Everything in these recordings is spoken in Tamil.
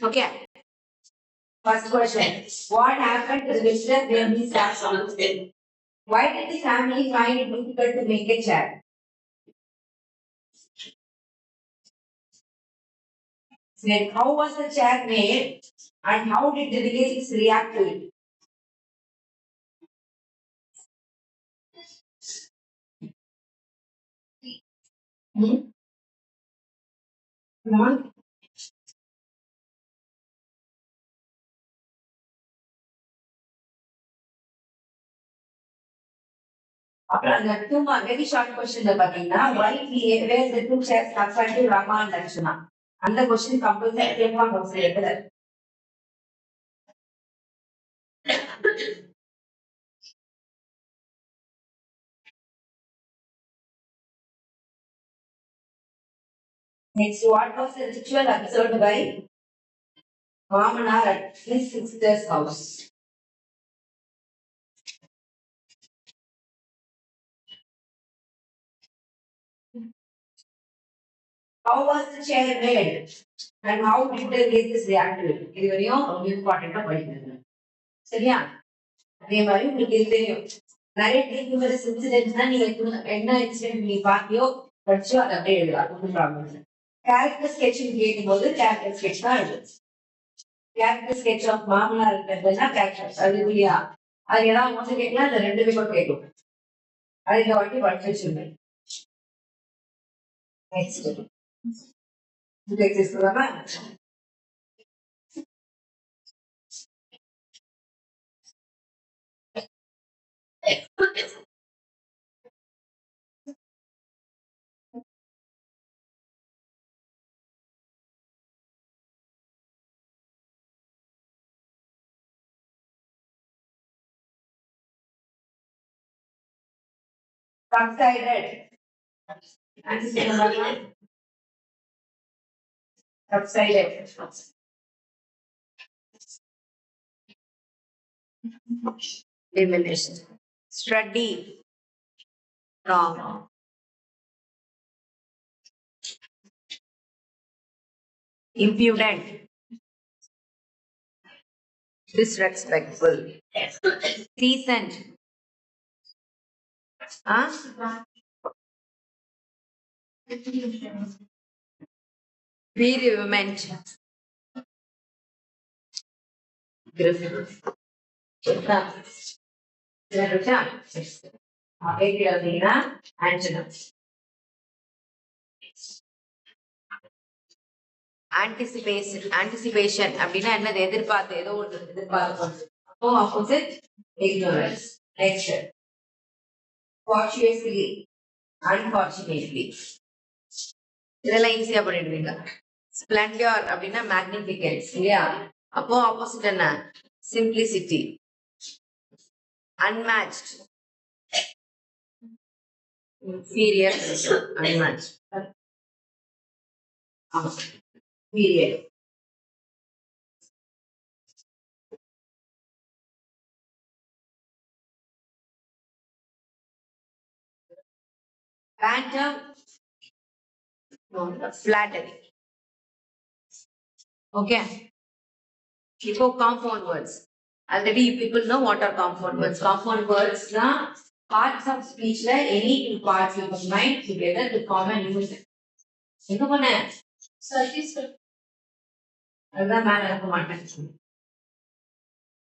Okay. First question. What happened to Mr. Baby Saxon? Why did the family find it difficult to make a chair? Then how was the chair made and how did the relatives react to it? Hmm? Come on. அப்புறம் அந்த டூ வெரி ஷார்ட் கொஸ்டின்ல பாத்தீங்கன்னா why he where the two chairs upside to Rama and Lakshmana அந்த கொஸ்டின் கம்பல்சரி கேட்பாங்க ஒரு சில இடத்துல. Next, what was the ritual observed by Vamanar at his sister's house? How was the chair made and how did the relatives react to it? இது வரையும் ரொம்ப இம்பார்ட்டண்டா படிக்கணும். சரியா? அதே மாதிரி உங்களுக்கு இது தெரியும். நிறைய டீச்சர்ஸ் இன்சிடென்ட்ஸ்னா நீங்க என்ன இன்சிடென்ட் நீ பாத்தியோ படிச்சோ அதை அப்படியே எழுதலாம். ஒன்றும் ப்ராப்ளம் இல்லை. கேரக்டர் ஸ்கெட்சிங் கேட்கும்போது கேரக்டர் ஸ்கெட்ச் தான் எழுது. கேரக்டர் ஸ்கெட்ச் ஆஃப் மாமனார் இருக்கிறதுனா கேரக்டர் அது இல்லையா? அது ஏதாவது ஒன்று கேட்கலாம் அந்த ரெண்டு பேரும் கேட்கும். அது இந்த வாட்டி படிச்சு வச்சிருந்தேன். நெக்ஸ்ட் எக்ஸசைஸ் பண்ணலாமா? Subsided. Subsided. Diminished. Study. Wrong. Impudent. Disrespectful. Decent. Huh? Virulent. Griffith. Antonyms. Anticipation அப்படின்னா என்னது? எதிர்பார்த்து ஏதோ ஒன்று எதிர்பார்க்கணும். அப்போ opposite ignorance. Next. Fortuitously, unfortunately. இதெல்லாம் ஈஸியா பண்ணிடுவீங்க. ஸ்பிளண்டியர் அப்படின்னா மேக்னிஃபிகன்ஸ் இல்லையா? அப்போ ஆப்போசிட் என்ன? Simplicity. Unmatched. Inferior. Unmatched. Inferior. Phantom. Flattery. Okay. இப்போ compound words. Already people know what are compound words. Compound words na parts of speech la any two parts you combine together to form a new sentence. என்ன பண்ண? அதுதான் மேல இருக்க மாட்டேன்.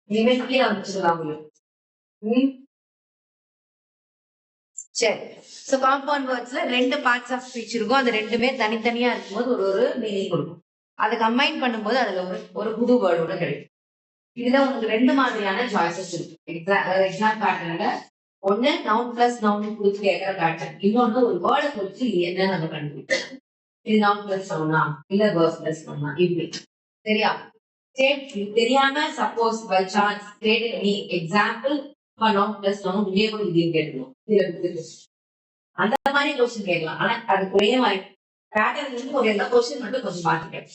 இனிமேல் கீழே வந்துச்சுலாம். சரி. ஸோ காம்பவுண்ட் வேர்ட்ஸ்ல ரெண்டு பார்ட்ஸ் ஆஃப் ஸ்பீச் இருக்கும். அது ரெண்டுமே தனித்தனியா இருக்கும்போது ஒரு ஒரு மீனிங் கொடுக்கும். அதை கம்பைன் பண்ணும்போது அதுல ஒரு புது வேர்டு ஒன்று கிடைக்கும். இதுல உங்களுக்கு ரெண்டு மாதிரியான சாய்ஸஸ் இருக்கு. எக்ஸாம் பேட்டர்ன்ல ஒன்னு நவுன் பிளஸ் நவுன் குறிச்சு கேட்கிற பேட்டர்ன், இன்னொன்னு ஒரு வேர்டை குறிச்சு என்ன நம்ம கண்டுபிடிக்கணும். இது நவுன் பிளஸ் நவுனா இல்ல வேர்ட் பிளஸ் நவுனா இப்படி. சரியா? தெரியாம suppose by chance create any example for noun plus noun இதே இதையும் கேட்கணும். அந்த மாதிரி கொஸ்டின் கேட்கலாம். ஆனா அதுக்கு ஒரே மாதிரி பேட்டர்ன் வந்து ஒரு எல்லா கொஸ்டின் மட்டும் கொஞ்சம் மாத்திட்டேன்.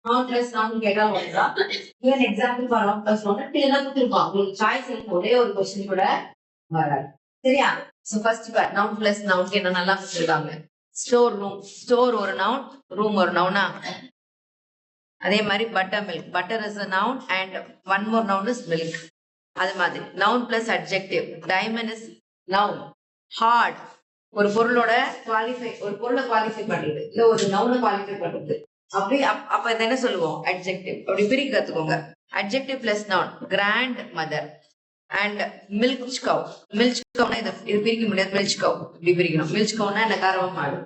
நவுன் பிளஸ் நவுன் கேட்டா ஒன்றுதான். Even example for noun plus noun கிளியரா கொடுத்துருப்பான். உங்களுக்கு சாய்ஸ் இருக்கு, ஒரே ஒரு கொஸ்டின் கூட வராது. சரியா? So first noun plus noun என்ன நல்லா கொடுத்துருக்காங்க. Store room. ஸ்டோர் ஒரு நவுன், ரூம் ஒரு நவுனா? அதே மாதிரி butter milk, butter is a noun and one more noun is milk. அது மாதிரி noun plus adjective. diamond is noun. hard ஒரு பொருளோட ஒரு பொருளை குவாலிஃபை பண்றது, இல்ல ஒரு நவுனை குவாலிஃபை பண்றது. அப்படி அப்ப இதை என்ன சொல்லுவோம்? adjective. அப்படி பிரிக்க கத்துக்கோங்க. adjective plus noun. grand mother and milk cow. milk cowனா இது பிரிக்க முடியாது. milk cow இப்படி பிரிக்கணும். milk cowனா என்ன? கறவை மாடு.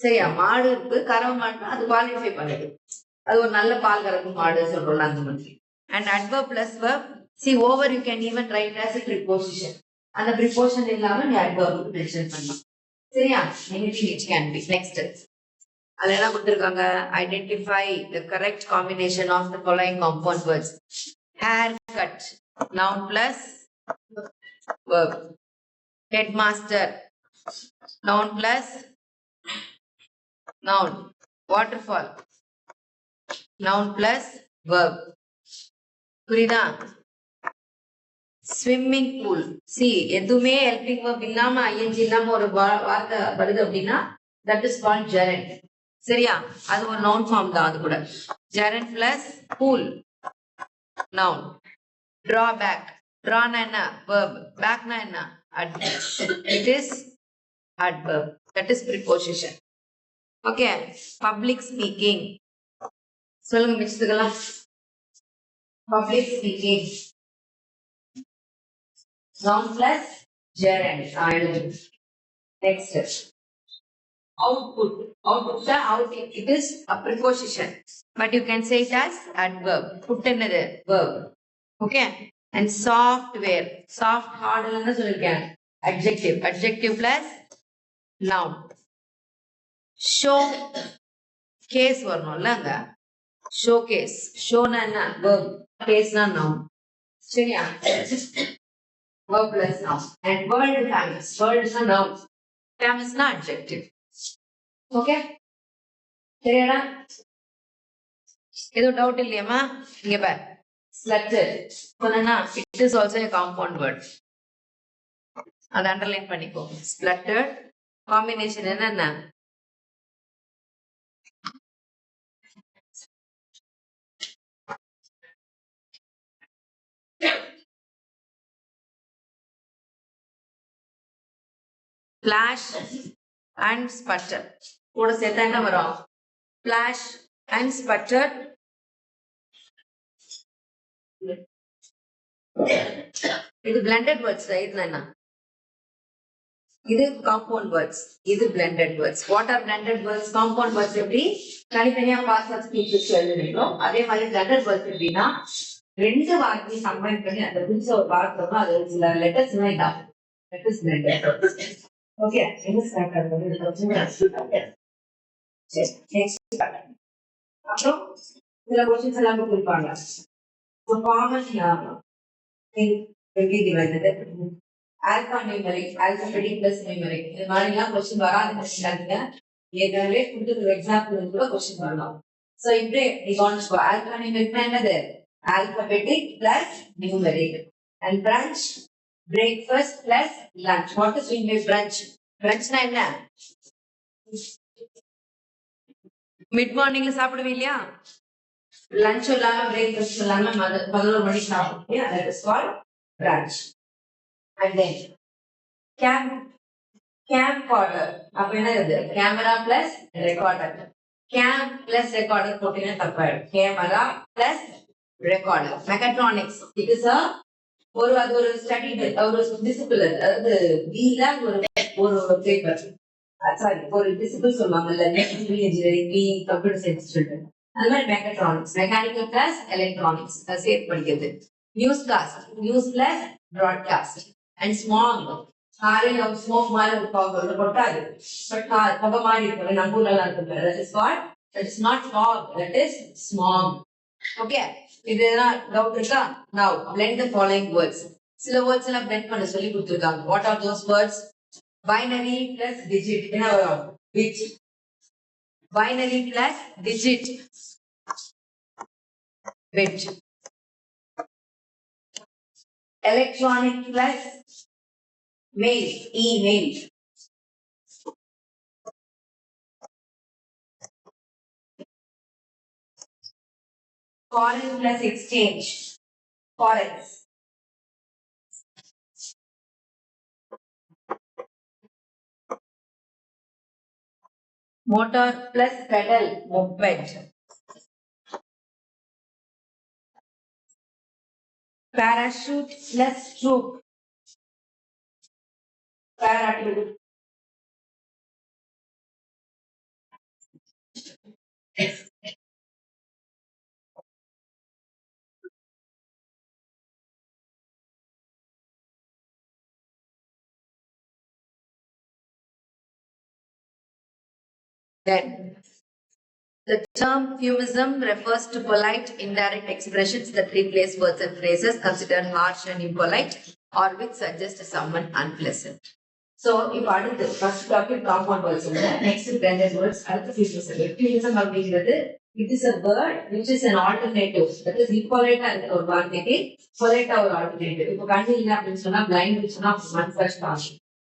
சரியா? மாடு இருக்கு, கறவை மாடுனா அது குவாலிஃபை பண்ணுது, அது ஒரு நல்ல பால் கறக்கும் மாடு சொல்றோம்ல அந்த மாதிரி. and adverb plus verb. see over you can even write as a preposition. அந்த preposition இல்லாம நீ adverb மென்ஷன் பண்ணலாம். சரியா? anything it can be. next அதுல என்ன கொடுத்திருக்காங்க? identify the correct combination of the following compound words. haircut noun plus verb. headmaster noun plus noun. waterfall noun plus verb. புரியுதா? Swimming pool. சி எதுவுமே ஹெல்பிங் verb இல்லாம ing இல்லாம ஒரு வார்த்தை வருது அப்படின்னா that is called gerund. சரியா? அது ஒரு noun form தான். அது கூட gerund plus pool noun. drawback. drawனா என்ன? verb. backனா என்ன? adverb. it is adverb. that is preposition. okay. public speaking. சொல்லுங்க மிச்சத்துக்கெல்லாம். public speaking noun plus gerund. next output. output it is a preposition, but you can say it as adverb. put another verb. okay. and software. soft hard ல சொல்லிருக்கேன். adjective. adjective plus noun. show case வரணும்ல அங்க. showcase. showனா என்ன? verb. case na noun. சரியா? verb plus noun. and world famous. world is a noun. famous na adjective. okay. சரியாடா? ஏதோ டவுட் இல்லையாமா? இங்க பார். slutted சொன்னா it is also a compound word. அதை அண்டர்லைன் பண்ணிக்கோ. slutted combination என்னன்னா flash and sputter. கூட சேர்த்தா என்ன வரும்? flash and sputter. இது blended words. இது என்ன? இது compound words. இது blended words. what are blended words? compound words எப்படி தனித்தனியா பார்ட்ஸ் ஆஃப் ஸ்பீச் எழுதுறோம், அதே மாதிரி blended words எப்படின்னா ரெண்டு வார்த்தையை கம்பைன் பண்ணி அந்த புதுச ஒரு வார்த்தை அது சில லெட்டர்ஸ் எல்லாம் இதாகும். that is blended. okay. என்ன ஸ்டார்ட் ஆகுது? அப்புறம் சில क्वेश्चंस எல்லாம் கொடுப்பாங்க. காமன் எப்படி divided? Alpha numeric, alphabetic plus numeric. இந்த மாதிரி எல்லாம் क्वेश्चन வராது நினைச்சாங்க. ஏற்கனவே கொடுத்துருக்க எக்ஸாம்பிள் கூட क्वेश्चन வரலாம். சோ இப்படி நீ கவனிச்சுக்கோ. ஆல்பா நியூமரிக்னா என்னது? Alphabetic plus numeric. and brunch breakfast plus lunch. what is mean by brunch? brunchனா என்ன? மிட் மார்னிங்ல சாப்பிடுவீங்க இல்லையா? லஞ்ச் இல்லாம பிரேக்ஃபாஸ்ட் இல்லாம 11 மணிக்கு சாப்பிடுவீங்க. that is called brunch. and then camcorder. அப்ப என்னது? Camera plus recorder. Cam plus recorder போட்டீங்கன்னா தப்பாயிடும். Camera plus recorder. Mechatronics it is a அது ஒரு ஸ்டடி, ஒரு டிசிப்ளின். அதாவது பில ஒரு பேப்பர், சாரி ஒரு டிசிப்ளின் சொல்லுவாங்கல்ல, engineering, B computer science student. அது மாதிரி மெக்காட்ரானிக்ஸ், மெக்கானிக்கல் பிளஸ் எலக்ட்ரானிக்ஸ் சேர்த்து படிக்கிறது. Newscast, news plus broadcast. And smog. காலையில ஸ்மோக் மாதிரி கொட்டாது, பட் புகை மாதிரி இருக்கும். நம்ம ஊர்ல இருக்கு. that is not fog, that is smog. okay. இதுதான் டவுட் இருக்கா? now blend the following words. சில words எல்லாம் blend பண்ண சொல்லி கொடுத்திருக்காங்க. what are those words? binary plus digit. என்ன வரும்? bit. binary plus digit, bit. electronic plus mail, email. Foreign plus exchange. Forex. Motor plus pedal. Moped. Parachute plus troop. Parachute. Then the term euphemism refers to polite, indirect expressions that replace words and phrases considered harsh and impolite or which suggest someone unpleasant. So, if I do first topic compound words, next blended words, அடுத்த euphemism. Euphemism அப்படிங்கிறது it is a word which is an alternative. That is impolite இருக்கிற ஒரு வார்த்தைக்கு polite ஒரு alternative. இப்போ கண்ணு இல்லை அப்படின்னு சொன்னா blind சொன்னா manifest.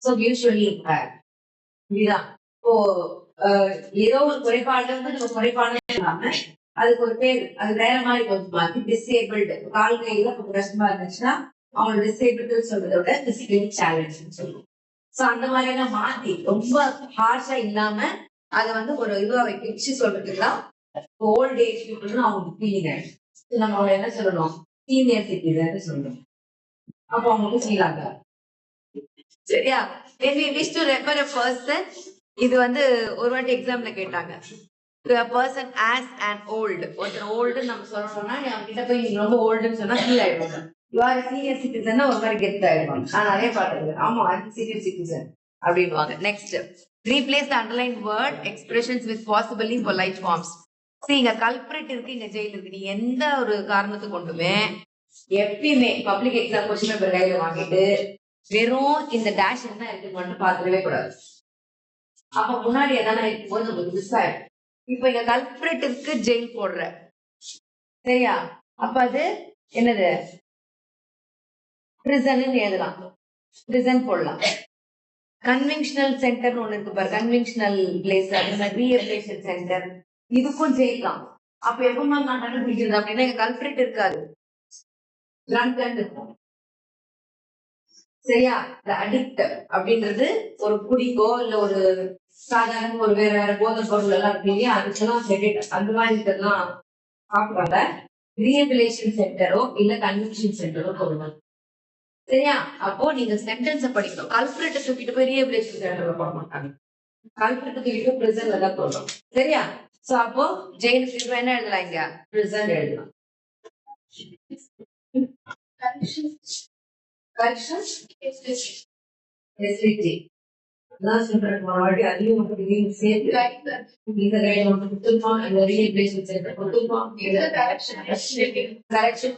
So, usually இதுதான் இப்போ ஏதோ ஒரு குறைபாடு வந்து நம்ம குறைபாடு இல்லாம அதுக்கு ஒரு பேர் அது வேற மாதிரி கொஞ்சம் மாத்தி டிசேபிள்டு கால் கையில கொஞ்சம் கஷ்டமா இருந்துச்சுன்னா அவங்களோட டிசேபிள்டு சொல்றதை விட பிசிக்கலி சேலஞ்சுன்னு சொல்லுவோம். சோ அந்த மாதிரி எல்லாம் மாத்தி ரொம்ப ஹார்ஷா இல்லாம அதை வந்து ஒரு இதுவா வச்சு சொல்றதுக்கு தான் ஓல்ட் ஏஜ் பீப்புள்னு அவங்களுக்கு ஃபீலிங் ஆயிடுச்சு. நம்ம அவங்க என்ன சொல்லணும், சீனியர் சிட்டிசன் சொல்லணும். அப்போ அவங்களுக்கு ஃபீல் ஆகாது. சரியா? when we wish to refer a person, இது வந்து ஒரு வாட்டி எக்ஸாம்ல கேட்டாங்க. to a person as an old, ஒருத்தர் ஓல்டு நம்ம சொல்லணும்னா அவங்க கிட்ட போய் நீங்க ரொம்ப ஓல்டுன்னு சொன்னா ஃபீல் ஆயிடுவாங்க. யூ ஆர் சீனியர் சிட்டிசன் ஒரு மாதிரி கெட் ஆயிடுவாங்க. நான் நிறைய பாடுறது ஆமா சீனியர் சிட்டிசன் அப்படின்வாங்க. Next replace the underline word expressions with possibly polite forms. இங்க கல்பிரேட் இருக்கு, இங்க ஜெயில் இருக்கு. நீ எந்த ஒரு காரணத்தை கொண்டுமே எப்பயுமே பப்ளிக் எக்ஸாம் கொஸ்டின் பேப்பர் கையில வாங்கிட்டு வெறும் இந்த டேஷ் என்ன இருக்கு மட்டும் பார்த்துடவே கூடாது. அப்ப முன்னாடி எதனா இருக்கும்போது உங்களுக்கு மிஸ் ஆயிடும். இப்ப இங்க கல்பிரேட்டுக்கு ஜெயில் போடுற, சரியா? அப்ப அது என்னது பிரிசன் எழுதலாம், பிரிசன் போடலாம். கன்வென்ஷனல் சென்டர் ஒண்ணு இருக்கு பாரு, கன்வென்ஷனல் பிளேஸ், அது மாதிரி ரீஹபிலிட்டேஷன் சென்டர், இதுக்கும் ஜெயில் தான். அப்ப எப்பமா நான் கண்டுபிடிக்கிறது அப்படின்னா இங்க கல்பிரேட் இருக்காது, இருக்கும். சரியா? அடிக்ட் அப்படின்றது ஒரு குடிக்கோ இல்ல ஒரு சாதாரண ஒரு வேற வேற போதை பொருள் எல்லாம் இருக்கு இல்லையா, அதுக்கெல்லாம் அந்த மாதிரி இதெல்லாம் சாப்பிடுவாங்க. ரீஹபிலேஷன் சென்டரோ இல்ல கன்வென்ஷன் சென்டரோ போடுவாங்க. சரியா? அப்போ நீங்க சென்டென்ஸ படிக்கணும். கல்பிரேட்டை தூக்கிட்டு போய் ரீஹபிலேஷன் சென்டர்ல போட மாட்டாங்க, கல்பிரேட்டை தூக்கிட்டு பிரிசன்ல தான் போடுறோம். சரியா? சோ அப்போ ஜெயிலுக்கு என்ன எழுதலாம், இங்க பிரிசன் எழுதலாம். Corrections? SVT. Last one already அதிகம் வந்து சேர்த்து இந்த கையில வந்து கொடுத்துருப்போம். இந்த ரீப்ளேஸ்மெண்ட் சென்டர் கொடுத்துருப்போம். இந்த கரெக்ஷன்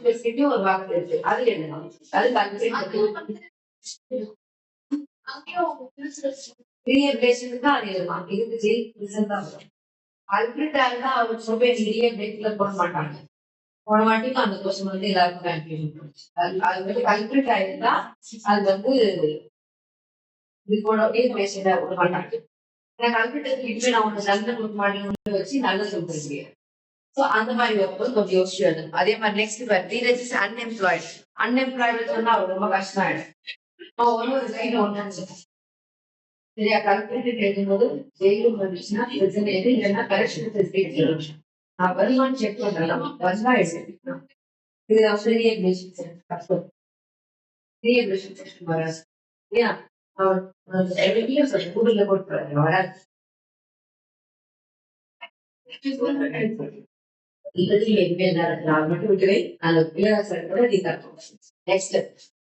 ஃபெசிலிட்டி ஒரு வாக்கு இருக்கு, அது எழுதணும். அது ரீப்ளேஸ்மெண்ட் தான் அது எழுதலாம். இதுக்கு ஜெயில் பிரிசன் தான் வரும். அல்பிரிட்டா இருந்தா அவர் சொல்லி ரீப்ளேஸ்ல போட மாட்டாங்க. போன வாட்டிக்கு அந்த கொஸ்டின் வந்து எல்லாருக்கும் கன்ஃபியூஷன் போச்சு. அது வந்து கல்பிரிட் ஆயிருந்தா அது வந்து ஒரு பண்ணாங்க. கல்பிரிட்டருக்கு இப்ப நான் ஒன்று நல்ல குட் மார்னிங் வச்சு நல்ல சொல்றேன். சோ அந்த மாதிரி வரும்போது கொஞ்சம் யோசிச்சு எழுதணும். அதே மாதிரி next Dheeraj is unemployed. Unemployed சொன்னா அவர் ரொம்ப கஷ்டம் ஆயிடும். ஒரு சைடு ஒன்று சரியா? கல்பிரிட் எழுதும்போது ஜெயிலும் வந்துச்சுன்னா பிரச்சனை எது இல்லைன்னா கரெக்ஷன் நான் வருமானு செக் பண்றேன். வந்தா எடுத்துக்கலாம். இது ரீஹபிலிட்டேஷன் சென்டர், ரீஹபிலிட்டேஷன் சென்டர் வராது. சரியா? கூகுள்ல போட்டு வராது. இப்போதைக்கு எதுவுமே நான் மட்டும் விட்டுவேன். அந்த இளவரசரோட நீ தரணும். Next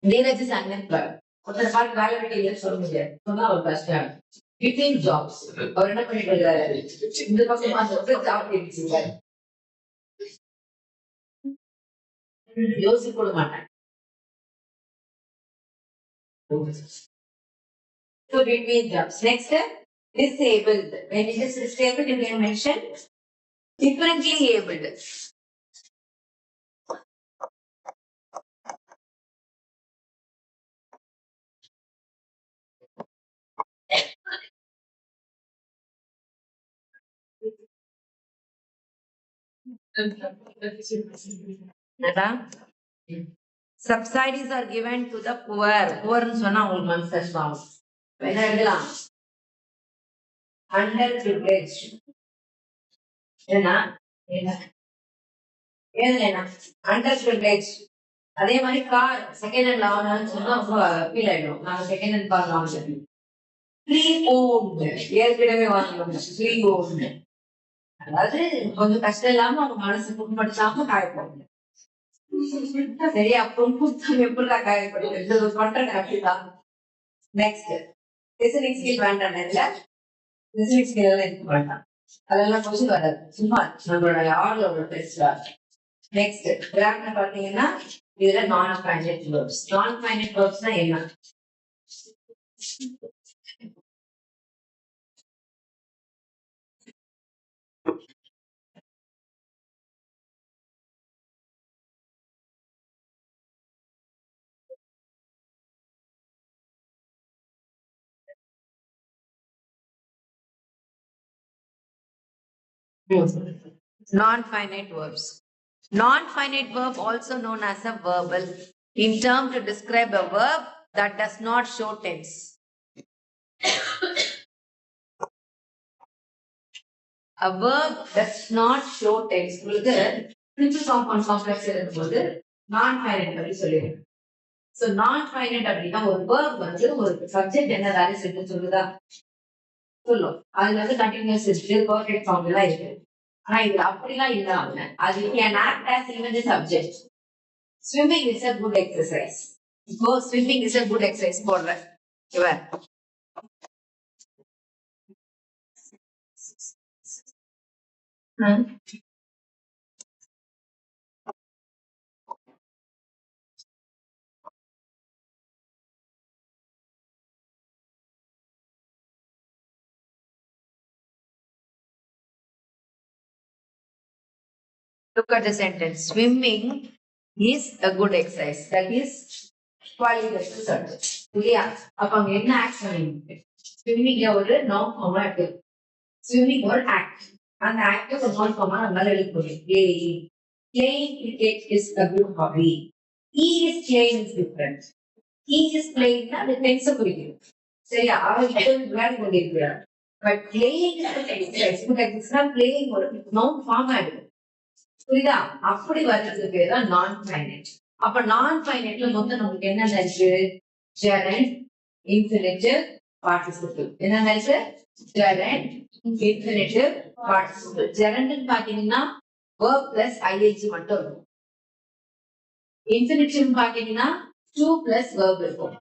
Neeraj is unemployed. ஒருத்தர் பார்த்து வேலை வெட்டி சொல்ல முடியாது, சொன்னா ஒரு கஷ்டம். பிட்வீன் ஜாப்ஸ் அவர் என்ன பண்ணிட்டு இருக்காரு, இந்த பக்கம் அந்த ஜாப் எடுத்துருக்காரு. யோசிக்க கூட மாட்டேன். So between jobs. Next, disabled. When it is disabled, you can mention differently abled. Subsidies are given to the poor. Poor சொன்னா உங்களுக்கு மனசு கஷ்டம். என்ன எழுதலாம்? Underprivileged. ஏன்னா underprivileged. அதே மாதிரி கார் செகண்ட் ஹேண்ட் வாங்கணும்னு சொன்னா ஃபீல் ஆயிடும். நாங்க செகண்ட் ஹேண்ட் கார் வாங்கணும். ஃப்ரீ ஓன்ட் ஏற்கனவே வாங்கணும். ஃப்ரீ ஓன்ட் அதாவது கொஞ்சம் கஷ்டம் இல்லாம அவங்க மனசு புண்படுத்தாம காயப்படுங்க. சரியா புண்படுத்தாம எப்படி காயப்படுது பண்ற அப்படிதான். நெக்ஸ்ட் லிசனிங் ஸ்கில் வேண்டாம். லிசனிங் ஸ்கில் எல்லாம் இருக்க வேண்டாம். அதெல்லாம் கொஞ்சம் வராது. சும்மா நம்மளோட ஆளோட டெஸ்ட். நெக்ஸ்ட் கிராம்ல பாத்தீங்கன்னா இதுல நான் ஃபைனைட் வேர்ப்ஸ். நான் ஃபைனைட் வேர்ப்ஸ்னா என்ன? Non-finite verbs. Non-finite verb also known as a verbal in term to describe a verb that does not show tense. A verb does not show tense. Simple compound complex இருக்கும்போது non-finite பத்தி சொல்லிடுறேன். So non-finite அப்படின்னா ஒரு verb வந்து ஒரு subject என்ன வேலை செய்யுதுன்னு சொல்லுதா? சொல்லும். அதுல வந்து continuous இருக்கு, perfect form எல்லாம் இருக்கு. ஆனா இது அப்படிலாம் இல்லாம அது can act as even the subject. Swimming is a good exercise. இப்போ swimming is a good exercise போடுறேன். இவர் look at the sentence. Swimming is a good exercise. That is qualitative subject. இல்லையா? அப்ப அங்க என்ன ஆக்ட் பண்ணிருக்கு? ஸ்விம்மிங்ல ஒரு நவுன் ஃபார்மா இருக்கு. ஸ்விம்மிங் ஒரு ஆக்ட். அந்த ஆக்ட் ஒரு நவுன் ஃபார்மா நம்மளால எழுத முடியும். Playing. Playing cricket is a good hobby. He is playing is different. He is playing அது டென்ஸ் குறிக்கும். சரியா? அவர் இப்போ விளையாடி கொண்டிருக்கிறார். But playing is good exercise. Good exercise playing ஒரு நவுன் ஃபார்மா இருக்கு. புரியுதா? அப்படி வர்றதுக்கு பேர் தான் நான் ஃபைனைட். அப்ப நான் ஃபைனைட்ல மொத்தம் நமக்கு என்னென்ன இருக்கு? Gerund, infinitive, participle. என்னென்ன இருக்கு? Gerund, infinitive, participle. ஜெரண்ட்னு பாத்தீங்கன்னா verb plus ing மட்டும் இருக்கும். இன்ஃபினிட்டிவ் பாத்தீங்கன்னா 2 plus verb இருக்கும்.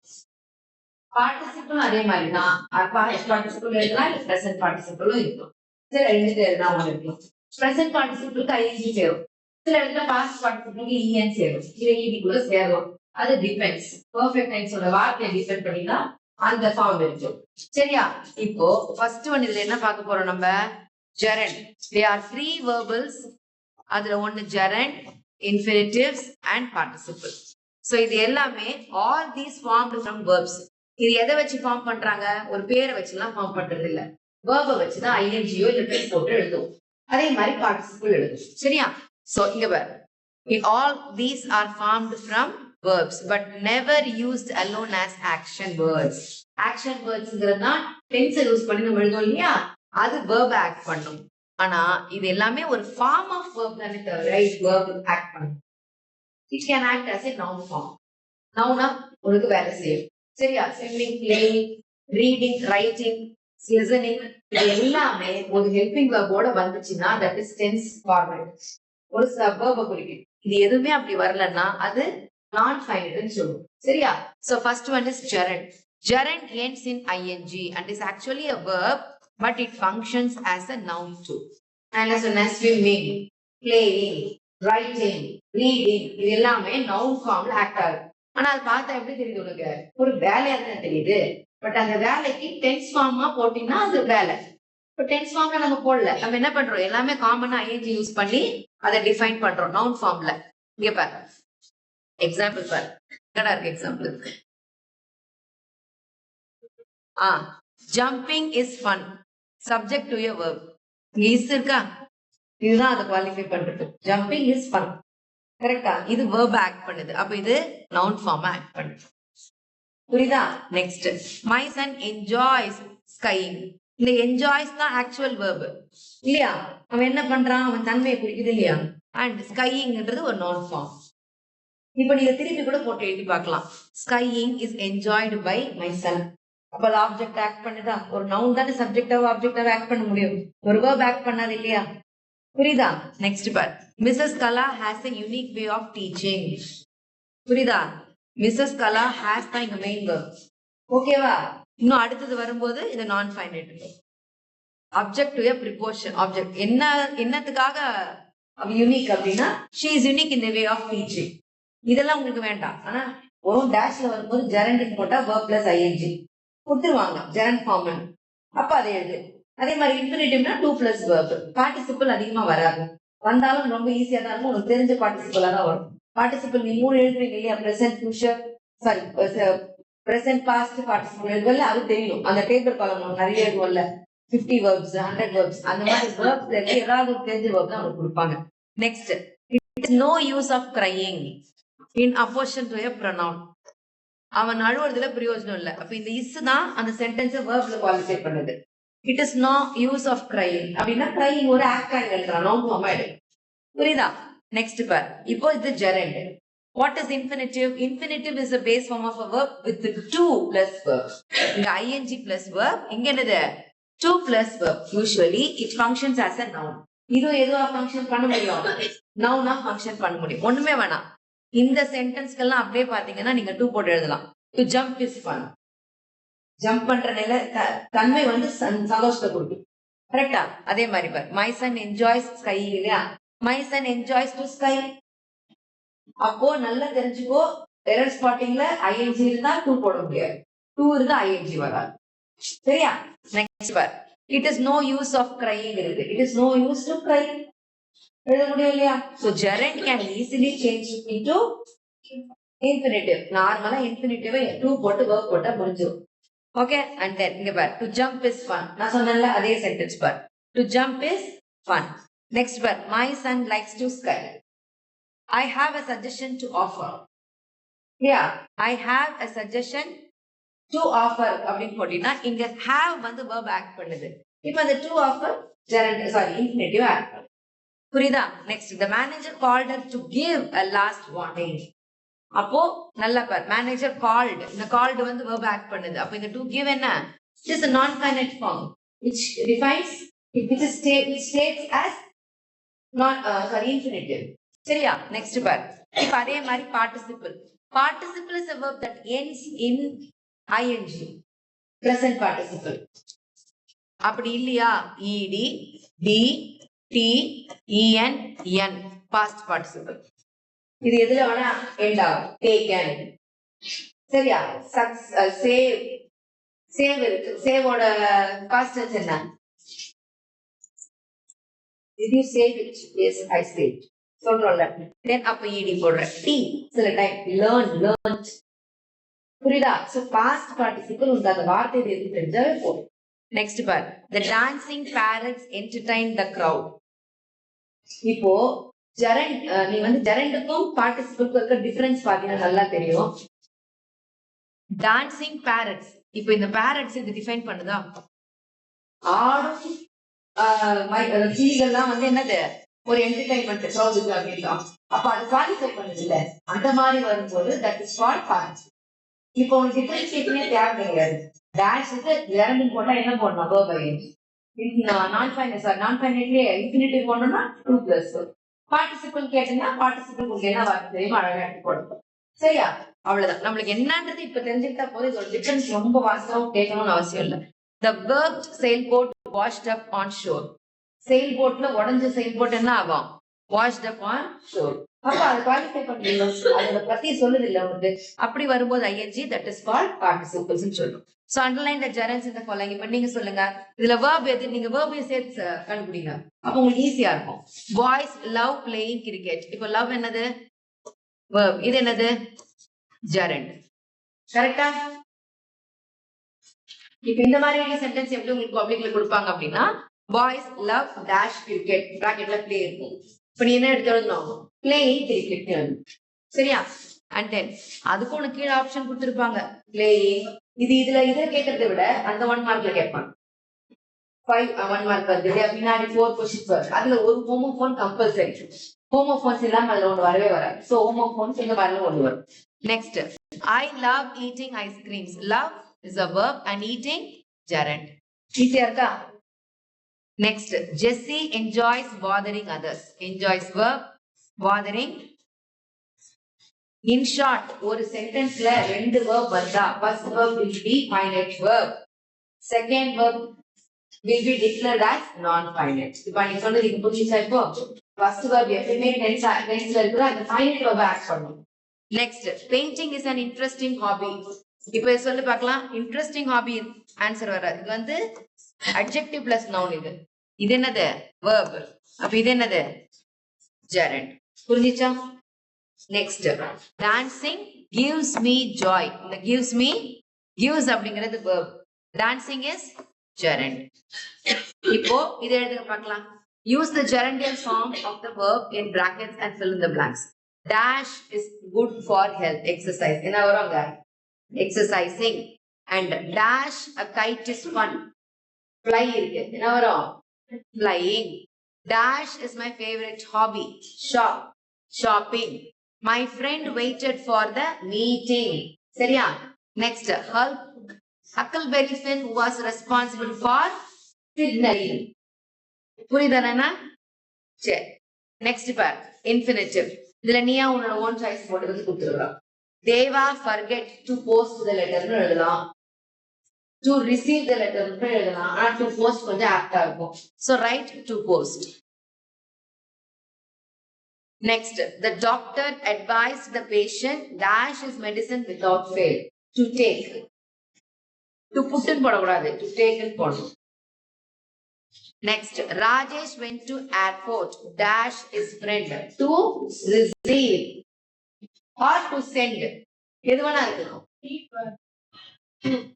பார்ட்டிசிபிள் அதே மாதிரி தான். பார்ட்டிசிபிள் எழுதலாம், இல்ல பிரசன்ட் பார்ட்டிசிபிளும் இருக்கும். சரி, ரெண்டு எழுதலாம் ஒன்று இருக்கும். present participle ing சேரும். சில இடத்துல past participle en சேரும். இது ed கூட சேரும். அது டிபெண்ட்ஸ். பெர்ஃபெக்ட் டென்ஸோட வார்த்தையை டிபெண்ட் பண்ணி தான் அந்த ஃபார்ம் இருக்கும். சரியா? இப்போ ஃபர்ஸ்ட் ஒன் இதுல என்ன பார்க்க போறோம் நம்ம? gerund. They are three verbals. அதுல ஒன்னு gerund, infinitives and participle. So இது எல்லாமே all these formed from verbs. இது எதை வச்சு ஃபார்ம் பண்றாங்க? ஒரு பேரை வச்சுலாம் ஃபார்ம் பண்றது இல்ல. verb வச்சு தான் ingயோ இல்ல ps போட்டு எழுதுவோம். அதே மாதிரி பார்ட்டிசிபிள் எழுதும். சரியா? சோ இங்க பாரு. All these are formed from verbs but never used alone as action words. Action wordsங்கிறதுனா tense use பண்ணி நம்ம எழுதுவோம் இல்லையா? அது verb ஆக்ட் பண்ணும். ஆனா இது எல்லாமே ஒரு form of verb தானே தவிர verb ஆக்ட் பண்ணும். It can act as a noun form. நவுனா உங்களுக்கு வேலை செய்யும். சரியா? swimming, playing, reading, writing, listening இது எல்லாமே ஒரு ஹெல்பிங் வெர்போட வந்துச்சுன்னா தட் இஸ் டென்ஸ் ஃபார்மேட். ஒரு வெர்ப குறிக்கும். இது எதுவுமே அப்படி வரலன்னா அது நான் ஃபைனைட்னு சொல்லுவோம். சரியா? So first one is gerund. Gerund ends in ing and is actually a verb but it functions as a noun too. And as well as swimming, playing, writing, reading இது எல்லாமே நவுன் ஃபார்ம்ல ஆக்ட் ஆகும். ஆனா அது பார்த்தா எப்படி தெரியுது உனக்கு? ஒரு வேலையா தான் தெரியுது. பட் அந்த வேலைக்கு டென்ஸ் ஃபார்மா போட்டீங்கன்னா அது வேலை. இப்போ டென்ஸ் ஃபார்ம்ல நம்ம போடல. நம்ம என்ன பண்றோம்? எல்லாமே காமனா ஐஎன்ஜி யூஸ் பண்ணி அதை டிஃபைன் பண்றோம் நவுன் ஃபார்ம்ல. இங்க பாரு, எக்ஸாம்பிள் பாரு. என்னடா இருக்கு example? Jumping is fun. Subject to a verb. Is இருக்கா? இதுதான் அதை குவாலிஃபை பண்றது. Jumping is fun. கரெக்டா? இது verb ஆக்ட் பண்ணுது. அப்ப இது நவுன் ஃபார்ம் ஆக்ட் பண்ணுது. புரியுதா? Next, my son enjoys skiing. இந்த என்ஜாய்ஸ் தான் ஆக்சுவல் verb இல்லையா? அவன் என்ன பண்றான்? அவன் தன்மையை குறிக்குது இல்லையா? அண்ட் ஸ்கையிங்ன்றது ஒரு நவுன் ஃபார்ம். இப்ப நீங்க திருப்பி கூட போட்டு எழுதி பார்க்கலாம். Skiing is enjoyed by my son. அப்ப அது ஆப்ஜெக்ட் ஆக்ட் பண்ணுதா? ஒரு நவுன் தானே சப்ஜெக்டாவோ ஆப்ஜெக்டாவோ ஆக்ட் பண்ண முடியும். ஒரு verb ஆக்ட் பண்ணாது இல்லையா? புரியுதா? நெக்ஸ்ட் பார், Mrs Kala has a unique way of teaching. புரியுதா? மிஸ்ஸஸ் கலா ஹேஸ் தான் இங்க மெயின் verb. ஓகேவா? இன்னும் அடுத்தது வரும்போது இது நான் finite. Object to a preposition. Object என்னத்துக்காக யூனிக் அப்படின்னா she is unique in the way of teaching. இதெல்லாம் உங்களுக்கு வேண்டாம். ஆனா ஒரு டேஷ்ல வரும்போது ஜெரண்ட் போட்டா verb plus ing கொடுத்துருவாங்க, ஜெரண்ட் ஃபார்ம். அப்ப அதை எழுது. அதே மாதிரி இன்ஃபினிட்டிவ்னா 2 plus verb. பார்ட்டிசிபிள் அதிகமா வராது, வந்தாலும் ரொம்ப ஈஸியா தான் இருக்கும். உங்களுக்கு தெரிஞ்ச பார்ட்டிசிபிளா தான் வரும். பார்ட்டிசிபிள் நீ 3 எழுதுறீங்க இல்லையா? Present future, sorry present past participle எழுதுவல்ல, அது தெரியும். அந்த டேபிள் காலம் நிறைய எழுதுவல்ல, 50 verbs 100 verbs அந்த மாதிரி verbs ஏதாவது தெரிஞ்ச verb தான் உங்களுக்கு கொடுப்பாங்க. Next, it is no use of crying in opposition to a pronoun. அவன் அழுவுறதுல பிரயோஜனம் இல்லை. அப்ப இந்த இஸ் தான் அந்த சென்டென்ஸை verbல குவாலிஃபை பண்ணுது. It is no use of crying அப்படின்னா கிரையிங் ஒரு ஆக்ட் எழுதுறான், நவுன் ஃபார்மா எடு. புரியுதா? நெக்ஸ்ட் பார், இப்போ இது gerund. What is infinitive? Infinitive is a base form of a verb with 2 plus verb. இங்க ing plus verb, இங்க என்னது? 2 plus verb. Usually it functions as a noun. இது எதுவா ஃபங்க்ஷன் பண்ண முடியும்? நவுனா ஃபங்க்ஷன் பண்ண முடியும். ஒண்ணுமே வேணாம், இந்த சென்டென்ஸ்க்கெல்லாம் அப்படியே பாத்தீங்கன்னா நீங்க 2 போட்டு எழுதலாம். To jump is fun. Jump பண்ற நிலை தன்மை வந்து சந்தோஷத்தை கொடுக்கும். கரெக்டா? அதே மாதிரி பார், மை சன் என்ஜாய்ஸ் ஸ்கை இல்லையா? My son enjoys to sky. அப்போ நல்லா தெரிஞ்சுக்கோ, எரர் ஸ்பாட்டிங்ல ஐஎன்ஜி இருந்தா 2 போட முடியாது, 2 இருந்தா ஐஎன்ஜி வராது. சரியா? நெக்ஸ்ட் பார், it is no use of crying இருக்கு. It is no use to cry எழுத முடியும் இல்லையா? So gerund can easily change into infinitive. நார்மலா இன்ஃபினிட்டிவ் 2 போட்டு verb போட்டா முடிஞ்சிடும். ஓகே? அண்ட் தென் இங்க பார், டு ஜம்ப் இஸ் ஃபன். நான் சொன்னேன்ல அதே சென்டென்ஸ் பார், to jump is fun. Next பார், my son likes to ski. I have a suggestion to offer. Yeah, I have a suggestion to offer அப்படின்னு போட்டீங்கன்னா இங்க have வந்து verb act பண்ணுது. இப்போ அந்த to offer gerund, sorry, infinitive act பண்ணுது. புரியுதா? Next, the manager called her to give a last warning. அப்போ நல்லா பார், manager called, இந்த called வந்து verb act பண்ணுது. அப்போ இந்த to give என்ன? It is a non-finite form which defines, which states as infinitive. சரியா? நெக்ஸ்ட் பார், இப்ப அதே மாதிரி participle. Participle is a verb that ends in ing, present participle. அப்படி இல்லையா? ed, d, t, en, n, past participle. இது எதுல வேணா end ஆகும். taken. சரியா? save, save இருக்கு. saveோட past tense என்ன? Did you save it? Yes, I saved. சொல்றோம்ல, தென் அப்ப ed போடுற. t சில டைம் learned. புரியுதா? சோ பாஸ்ட் பார்ட்டிசிபிள் உங்களுக்கு அந்த வார்த்தை எது தெரிஞ்சாவே போதும். நெக்ஸ்ட் பார், the dancing parrots entertained the crowd. இப்போ ஜெரண்ட், நீ வந்து ஜெரண்டுக்கும் பார்ட்டிசிபிளுக்கும் இருக்க டிஃபரன்ஸ் பாத்தீங்கன்னா நல்லா தெரியும். டான்சிங் parrots, இப்போ இந்த parrots இது டிஃபைன் பண்ணுதா? ஆடும் கிளிகள்லாம் வந்து என்னது? ஒரு என்டர்டைன்மெண்ட் க்ரௌடுக்கு அப்படின்னா அப்ப அது குவாலிஃபை பண்ணுது இல்ல? அந்த மாதிரி வரும்போது தட் இஸ் கால்ட் பார்ட்டிசிபிள். இப்போ உங்களுக்கு டிஃபரன்ஷியேஷனே தேவை கிடையாது. டான்ஸுக்கு ஜெரண்ட் போட்டா என்ன போடணும்? verb ing. நான் ஃபைனைட்லயே இன்ஃபினிட்டிவ் போடணும்னா 2 plus. பார்ட்டிசிபிள் கேட்டீங்கன்னா பார்ட்டிசிபிள் உங்களுக்கு என்ன வார்த்தை தெரியுமா அழகா போடணும். சரியா? அவ்வளவுதான். நம்மளுக்கு என்னன்றது இப்ப தெரிஞ்சுக்கிட்டா போது, இதோட டிஃபரன்ஸ் ரொம்ப வாசம் கேட்கணும்னு அவசியம் இல்லை. The worked sailboat washed up on shore. sailboatல உடஞ்ச sailboat என்ன ஆகும்? washed up on shore. அப்ப அது குவாலிஃபை பண்ணிடணும். அதோட பத்தி சொல்லுது இல்ல உங்களுக்கு. அப்படி வரும்போது ing, that is called participles ன்னு சொல்லும். So underline the gerunds in the following. இப்ப நீங்க சொல்லுங்க, இதுல verb எது? நீங்க verb சேர்த்து கண்டுபிடிங்க, அப்ப உங்களுக்கு ஈஸியா இருக்கும். boys love playing cricket. இப்ப love என்னது? verb. இது என்னது? gerund. கரெக்டா? இப்ப இந்த மாதிரியான சென்டென்ஸ் எப்படி உங்களுக்கு பப்ளிக்ல கொடுப்பாங்க அப்படின்னா, பாய்ஸ் லவ் டேஷ் கிரிக்கெட் பிராக்கெட்ல பிளே இருக்கும். இப்ப நீ என்ன எடுத்து எழுதணும்? பிளேயிங் கிரிக்கெட் எழுதணும். சரியா? அண்ட் தென் அதுக்கு உனக்கு கீழே ஆப்ஷன் கொடுத்துருப்பாங்க. பிளேயிங் இதுல கேட்கறதை விட அந்த 1 மார்க்ல கேட்பாங்க. 1 மார்க் வருது பின்னாடி 4 கொஸ்டின்ஸ் வருது. அதுல ஒரு ஹோமோபோன் கம்பல்சரி. ஹோமோபோன்ஸ் இல்லாம அதுல ஒன்று வரவே வராது. ஸோ ஹோமோபோன்ஸ் இந்த மாதிரில ஒன்று வரும். Next, I love eating ice creams. Love is a verb and eating gerund. ஈஸியா இருக்கா? Next, Jessie enjoys bothering others. Enjoys verb, bothering. In short, ஒரு சென்டென்ஸ்ல 2 verb வந்தா first verb will be finite verb. Second verb will be declared as non-finite. இப்ப நீ சொன்னது இது புரிஞ்சுச்சா? இப்போ first verb எப்பவுமே tenseல இருக்குதா அந்த finite verb ஆட் பண்ணணும். Next, painting is an interesting hobby. இப்போ சொல்லு பார்க்கலாம். இன்ட்ரெஸ்டிங் ஹாபி ஆன்சர் வராது. இது வந்து adjective plus noun. இது என்னது? verb. அப்ப இது என்னது? gerund. புரிஞ்சுச்சா? Next, dancing gives me joy. இந்த gives அப்படிங்கிறது verb. dancing is gerund. இப்போ இதை எழுதுங்க பார்க்கலாம். use the gerundial form of the verb in brackets and fill in the blanks. Dash is good for health. Exercise. என்ன வருவாங்க? Exercising. And dash a kite is fun. Fly இருக்கு. என்ன வரும்? Flying. Dash is my favorite hobby. Shopping. My friend waited for the meeting. சரியா? Next, Huckleberry Finn was responsible for signaling. புரியுதானா? சரி. Next part, infinitive. இதுல நீயா உன்னோட ஓன் சாய்ஸ் போட்டு வந்து கொடுத்துருக்கலாம். தேவா forget to post the letter னு எழுதலாம். To receive the letter னு எழுதலாம். ஆனா to post கொஞ்சம் ஆப்டா இருக்கும். So write to post. Next, the doctor advised the patient dash his medicine without fail. To take. To put னு போடக்கூடாது. To take னு போடணும். Next, Rajesh went to airport dash his friend to receive or to send. எது வேணா இருக்கணும்.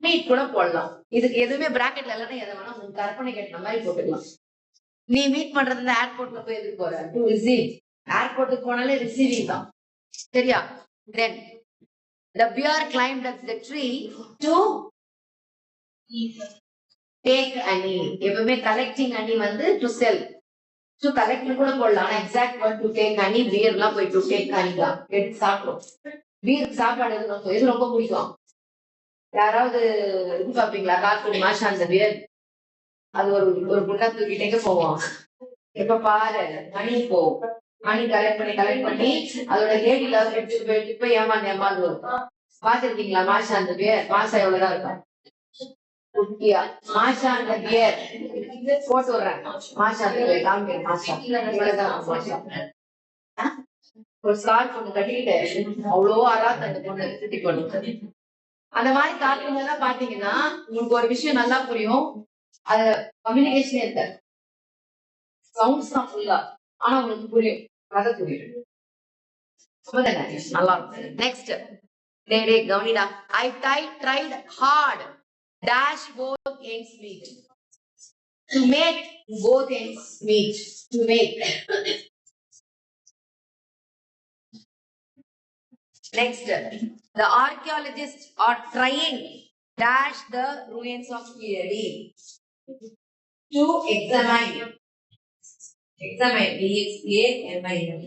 மீட் கூட போடலாம். இதுக்கு எதுவுமே பிராக்கெட்ல இல்லைன்னா எதை வேணா உங்க கற்பனை கேட்ட மாதிரி போட்டுக்கலாம். நீ மீட் பண்றது இந்த ஏர்போர்ட்ல போய் எதுக்கு போற? To receive. ஏர்போர்ட்டுக்கு போனாலே ரிசீவிங் தான். சரியா? Then the bear climbed up the tree to take honey. எப்பவுமே collecting honey வந்து to sell. to collect கூட போடலாம். ஆனா exact word to take honey. beerலாம் போய் to take honey தான். எடுத்து சாப்பிடும். பீருக்கு சாப்பாடு எது ரொம்ப பிடிக்கும்? யாராவது இது பாப்பீங்களா? கார்ட்டூன் மாஷா அந்த பியர். அது ஒரு குண்டா தூக்கிட்டே போவோம். எப்ப பாரு மணி போவோம். மணி கலெக்ட் பண்ணி அதோட கேட்டில எடுத்து போய் ஏமாந்து வரும். பாத்துருக்கீங்களா மாஷா அந்த பியர்? மாசா எவ்வளவுதான் இருக்கும்? குட்டியா மாஷா அந்த பியர் போட்டு விடுறேன். மாஷா காமிக்கிறேன். மாஷா இவ்வளவுதான். மாஷா ஒரு ஸ்கார்ஃப் ஒண்ணு கட்டிக்கிட்டு அவ்வளோ அராத் அந்த பொண்ணு சுத்தி பொண்ணு. அந்த மாதிரி கார்ட்டூன்ல எல்லாம் பாத்தீங்கன்னா உங்களுக்கு ஒரு விஷயம் நல்லா புரியும். அது கம்யூனிகேஷனே இருக்க சவுண்ட்ஸ் தான் ஃபுல்லா. ஆனா உங்களுக்கு புரியும். கதை புரியும். நல்லா இருக்கும். நெக்ஸ்ட், டே கவனிடா. I tried hard dash both ends meet. To make both ends meet. To make. Next, the archaeologists are trying dash the ruins of Kiyadi. To examine. E-X-A-M-I-N.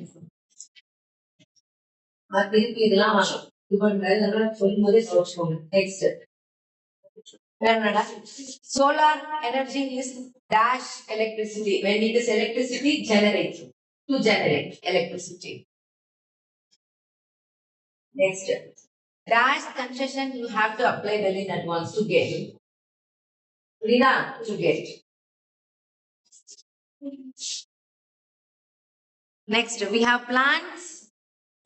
இதெல்லாம் சொல்லும்போதே சொல்லுங்க. Next, solar energy is dash electricity. When it is electricity, generate. To generate electricity. Next, dash concession you have to apply well in advance to get. Rina, to get. Next, we have plans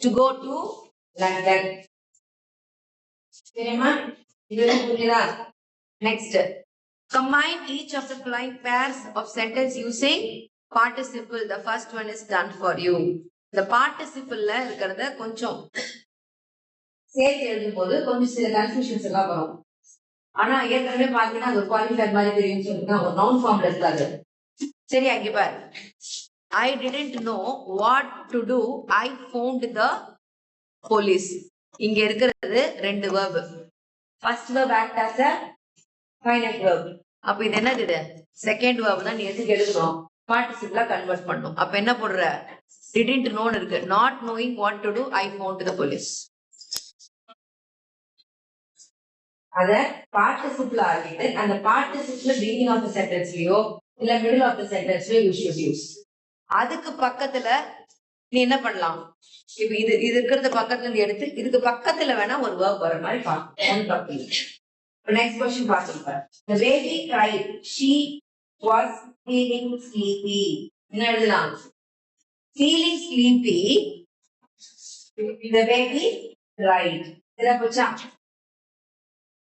to go to London. Next, combine each of the following pairs of sentence using participle. The first one is done for you. The participle ல இருக்கிறத கொஞ்சம் சேர்த்து எழுதும் போது கொஞ்சம் சில கன்ஃபியூஷன்ஸ் எல்லாம் வரும். ஆனா ஏற்கனவே பாத்தீங்கன்னா அது குவாலிஃபைட் மாதிரி தெரியும் சொல்லிட்டு ஒரு நவுன் ஃபார்ம்ல இருக்காது. சரியா இங்க பாரு. I didn't know what to do. I found the police. இங்க இருக்கிறது ரெண்டு verb. First verb act as a finite verb. அப்ப இது என்னது இது? செகண்ட் verb தான் நீ எதுக்கு எழுதணும்? பார்ட்டிசிபிளா கன்வெர்ட் பண்ணணும். அப்ப என்ன போடுற? didn't know இருக்கு. Not knowing what to do, I found the police. அத பார்ட்டிசிபிள் ஆகிட்டு அந்த பார்ட்டிசிபிள் beginning of the sentenceலயோ இல்ல middle of the sentenceலயோ you should use. அதுக்கு பக்கத்துல நீ என்ன பண்ணலாம்? இப்ப இது இருக்கிறது பக்கத்துல இருந்து எடுத்து இதுக்கு பக்கத்துல வேணா ஒரு verb வர மாதிரி பார்க்கணும். Next question பாருங்க. The baby cried. She was feeling sleepy. என்ன எழுதலாம்? Feeling sleepy. The baby cried. இத போச்சா?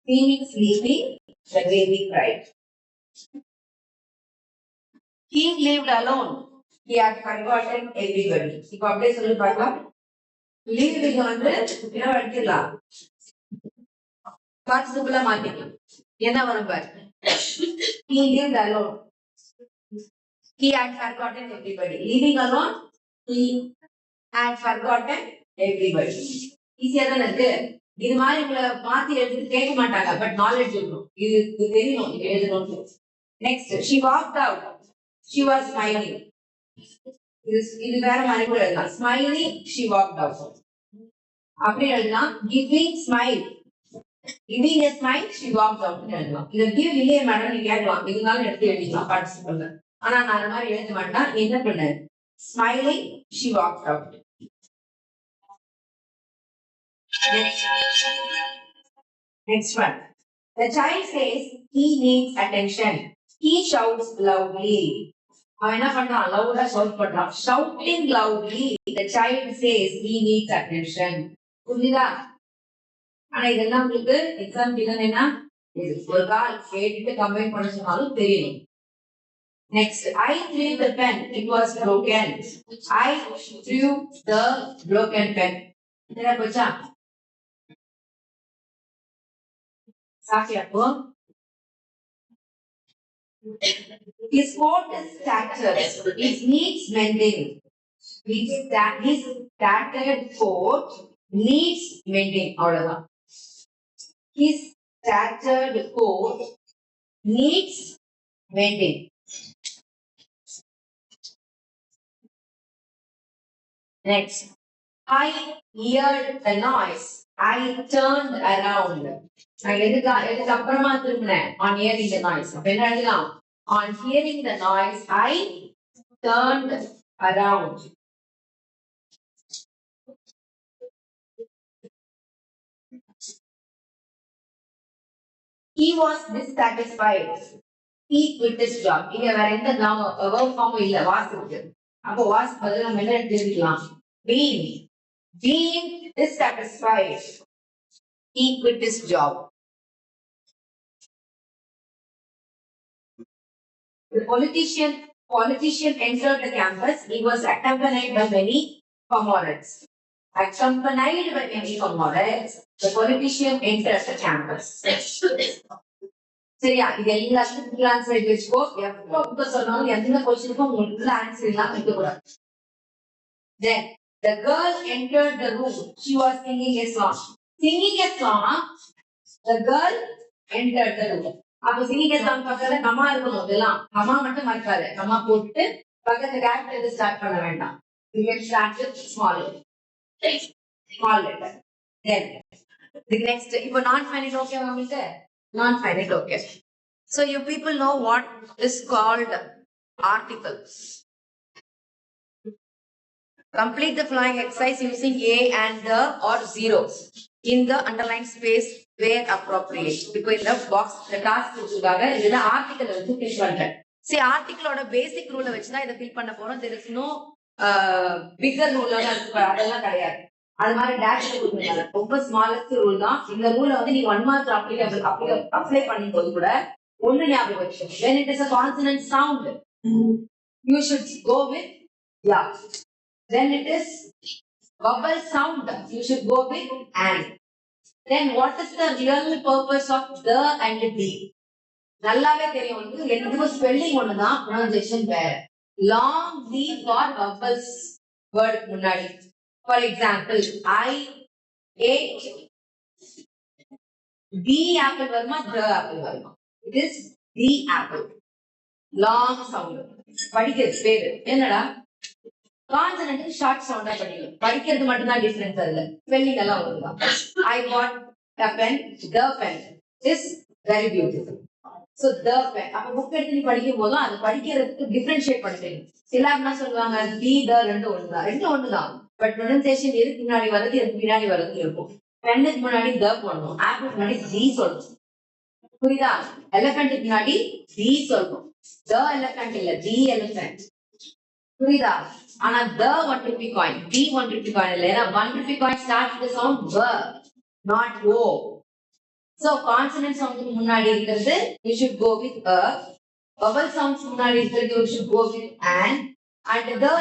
Feeling sleepy. The baby cried. He lived alone. He had forgotten everybody. இப்ப அப்படியே சொல்லி பார்க்கலாம். Living வந்து என்ன எடுத்துக்கலாம்? பார்ட்டிசிபிளா மாத்திக்கலாம். என்ன வரும் பாரு? He lived alone. He had forgotten everybody. Living alone, he had forgotten everybody. ஈஸியா தானே இருக்கு. இது மாதிரி உங்களை மாத்தி எழுதி கேட்க மாட்டாங்க. பட் நாலேஜ் இருக்கணும். இது தெரியணும். இது எழுதணும். Next, she walked out. She was smiling. இது வேற மாதிரி கூட எழுதலாம். Smiling, she walked out. அப்படி எழுதலாம். Giving smile. Giving a smile, she walked out. இதை give இல்லையே மேடம் நீ கேட்கலாம். இருந்தாலும் எடுத்து எழுதிக்கலாம் பார்ட்டிசிபிள். ஆனா நான் அந்த மாதிரி எழுத மாட்டேன். என்ன பண்ண? Smiling, she walked out. Next one. The child says he needs attention. He shouts loudly. அவன் என்ன பண்றான்? லவுடா ஷவுட் பண்றான். Shouting loudly. The child says he needs attention. புரியுதா? ஆனா இதெல்லாம் உங்களுக்கு எக்ஸாம் என்ன ஒரு கால் கேட்டுட்டு கம்பைன் பண்ண சொன்னாலும் தெரியணும். Next, I threw the pen. It was broken. I threw the broken pen. என்ன போச்சா? சாக்கியாப்போ his coat is tattered. It needs mending. His tattered coat needs mending. அவ்வளவுதான். His tattered coat needs mending. Next, I heard the noise. I turned around. நான் எதுக்கு அப்புறமா திரும்பினேன்? On hearing the noise. அப்ப என்ன எழுதலாம்? On hearing the noise, I turned around. He was dissatisfied. He quit his job. இங்க வேற எந்த verb form இல்ல, was இருக்கு. அப்போ was பதிலா நம்ம என்ன எழுதிக்கலாம்? Being dissatisfied. He quit his job. The politician entered the campus. He was accompanied by many comrades. Accompanied by many comrades, the politician entered the campus. சரியா? இது எல்லாத்துக்கும் ஆன்சர் எழுதி வச்சுக்கோ. எப்ப சொன்னாலும் எந்த கொஸ்டினுக்கும் உங்களுக்கு ஆன்சர் இல்லாம இருக்க கூடாது. Then the girl entered the room. She was singing a song. Singing a song. The girl entered the room. அப்ப singing a song பக்கத்துல கமா இருக்கணும். இதெல்லாம் கமா மட்டும் மறக்காத. கமா போட்டு பக்கத்துல கேரக்டர் ஸ்டார்ட் பண்ண வேண்டாம். You can start with small letter. Then the next, இப்போ non-finite okay உங்களுக்கு? Non-finite okay. So you people know what is called articles. Complete the following exercise using a and the or zeros in the underlined space where appropriate. இப்போ இந்த பாக்ஸ் இந்த டாஸ்க் கொடுத்துருக்காங்க. இதுல ஆர்டிகல் வந்து ஃபில் பண்றேன். சரி, ஆர்டிகலோட பேசிக் ரூலை வச்சு தான் இதை ஃபில் பண்ண போறோம். there is no bigger rule அதெல்லாம் கிடையாது. அது மாதிரி டேஷ் கொடுத்துருக்காங்க. ரொம்ப ஸ்மாலஸ்ட் ரூல் தான். இந்த ரூலை வந்து நீங்க 1 மார்க் அப்ளை பண்ணும் போது கூட ஒண்ணு ஞாபகம் வச்சு, when it is a consonant sound you should go with yeah. When it is vowel sound you should go with and. Then what is the real purpose of the and the? நல்லாவே தெரியும் வந்து ரெண்டுக்கும் ஸ்பெல்லிங் ஒண்ணுதான், ப்ரொனன்சியேஷன் வேற. Long the for vowels word முன்னாடி. For example I ate the apple வருமா, த ஆப்பிள் வருமா? It is the apple. Long sound. படிக்கிறது பேரு என்னடா, கான்சனன்ட் ஷார்ட் சவுண்டா படிக்கணும். படிக்கிறது மட்டும் தான் டிஃபரன்ஸ், அதுல ஸ்பெல்லிங் எல்லாம் ஒண்ணுதான். I got a pen, the pen is very beautiful. So the pen அப்ப புக் எடுத்து நீ படிக்கும் போதும் அது படிக்கிறதுக்கு டிஃபரன்ஷியேட் பண்ணுறீங்க. எல்லாரும் என்ன சொல்லுவாங்க, தி த ரெண்டு ஒண்ணுதான். பட் ப்ரொனன்சியேஷன் எதுக்கு முன்னாடி வருது எதுக்கு பின்னாடி வருது இருக்கும். பென்னுக்கு முன்னாடி த போடணும், ஆப்பிளுக்கு முன்னாடி தி சொல்லணும். புரியுதா? எலிஃபென்ட்க்கு முன்னாடி தி சொல்லணும். த எலிஃபென்ட் இல்ல, தி எலிஃபென்ட். புரியுதா? ஆனா the 1 rupee coin, the 1 rupee coin இல்ல. ஏன்னா 1 rupee coin starts with the sound v, not o. So consonant sound முன்னாடி இருக்கிறது you should go with a. vowel sounds முன்னாடி இருக்கிறது you should go with an. And the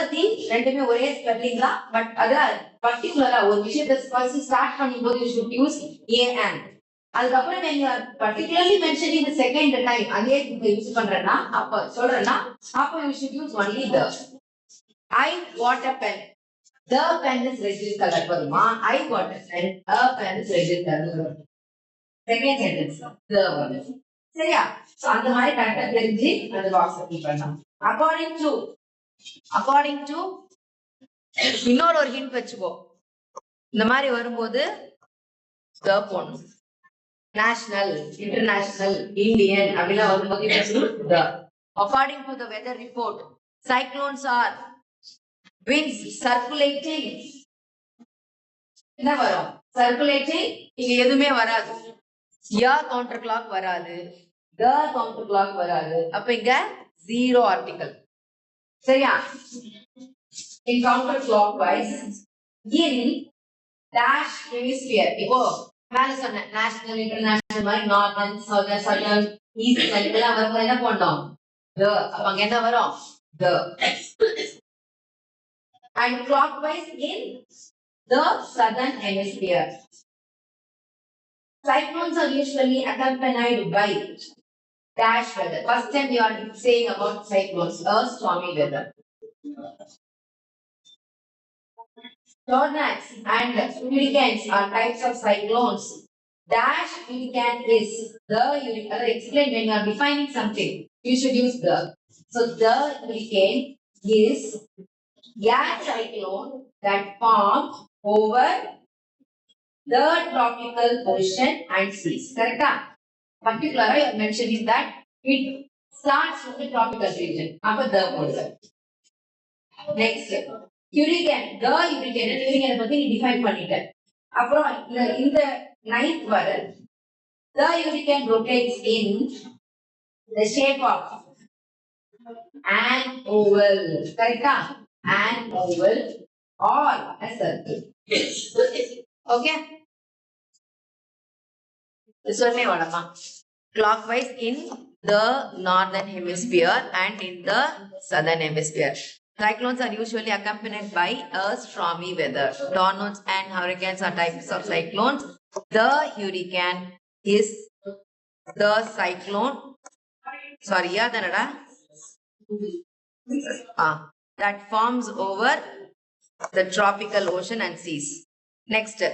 ரெண்டுமே ஒரே ஸ்பெல்லிங் தான். பட் அத பர்టిక్యులரா ஒரு விஷயத்தை ஃபர்ஸ்ட் ஸ்டார்ட் பண்ணும்போது you should use a and. அதுக்கப்புறம் நீங்க particularly mentioning the second time அதே யூஸ் பண்றேன்னா அப்ப சொல்றேன்னா அப்ப you should use only the. I got a pen. The pen is red color வருமா? I got a pen. A pen is red color. Second sentence. The one. சரியா? So அந்த மாதிரி கரெக்டா தெரிஞ்சு அந்த பாக்ஸ் ஃபில் பண்ணலாம். According to இன்னொரு ஒரு ஹிண்ட் வச்சுக்கோ. இந்த மாதிரி வரும்போது the போடணும். நேஷனல், இன்டர்நேஷனல், இந்தியன் அப்படிலாம் வரும்போது the. According to the weather report, cyclones are winds circulating. என்ன வரும்? Circulating. இங்க எதுவுமே வராது. யா கவுண்டர் கிளாக் வராது, த கவுண்டர் கிளாக் வராது. அப்ப இங்க ஜீரோ ஆர்டிகல். சரியா? In counter clock wise in dash hemisphere. இப்போ மேல சொன்ன நேஷனல், இன்டர்நேஷனல் மாதிரி நார்தர்ன், சதர்ன், சதர்ன், ஈஸ்டர்ன் இதெல்லாம் வரும்போது என்ன பண்ணோம்? த. அப்ப அங்க என்ன வரும்? த. And clockwise in the southern hemisphere. Cyclones are usually accompanied by dash weather. First time you are saying about cyclones, a stormy weather. Tornadoes and hurricanes are types of cyclones. Dash hurricane is the hurricane. Explain when you are defining something. You should use the. So the hurricane is a cyclone that forms over the tropical ocean and seas. Correct? Particularly, you are mentioning that it starts from the tropical region. After the border. Next, hurricane. The hurricane பத்தி நீ define பண்ணிட்ட. அப்புறம் இந்த ninth word, the hurricane rotates in the shape of an oval. Correct? An oval or a circle. Okay? This one may vadama. Clockwise in the northern hemisphere and in the southern hemisphere. Cyclones are usually accompanied by a stormy weather. Tornadoes and hurricanes are types of cyclones. The hurricane is the cyclone. Sorry, yeah, Danada. That forms over the tropical ocean and seas. Next, the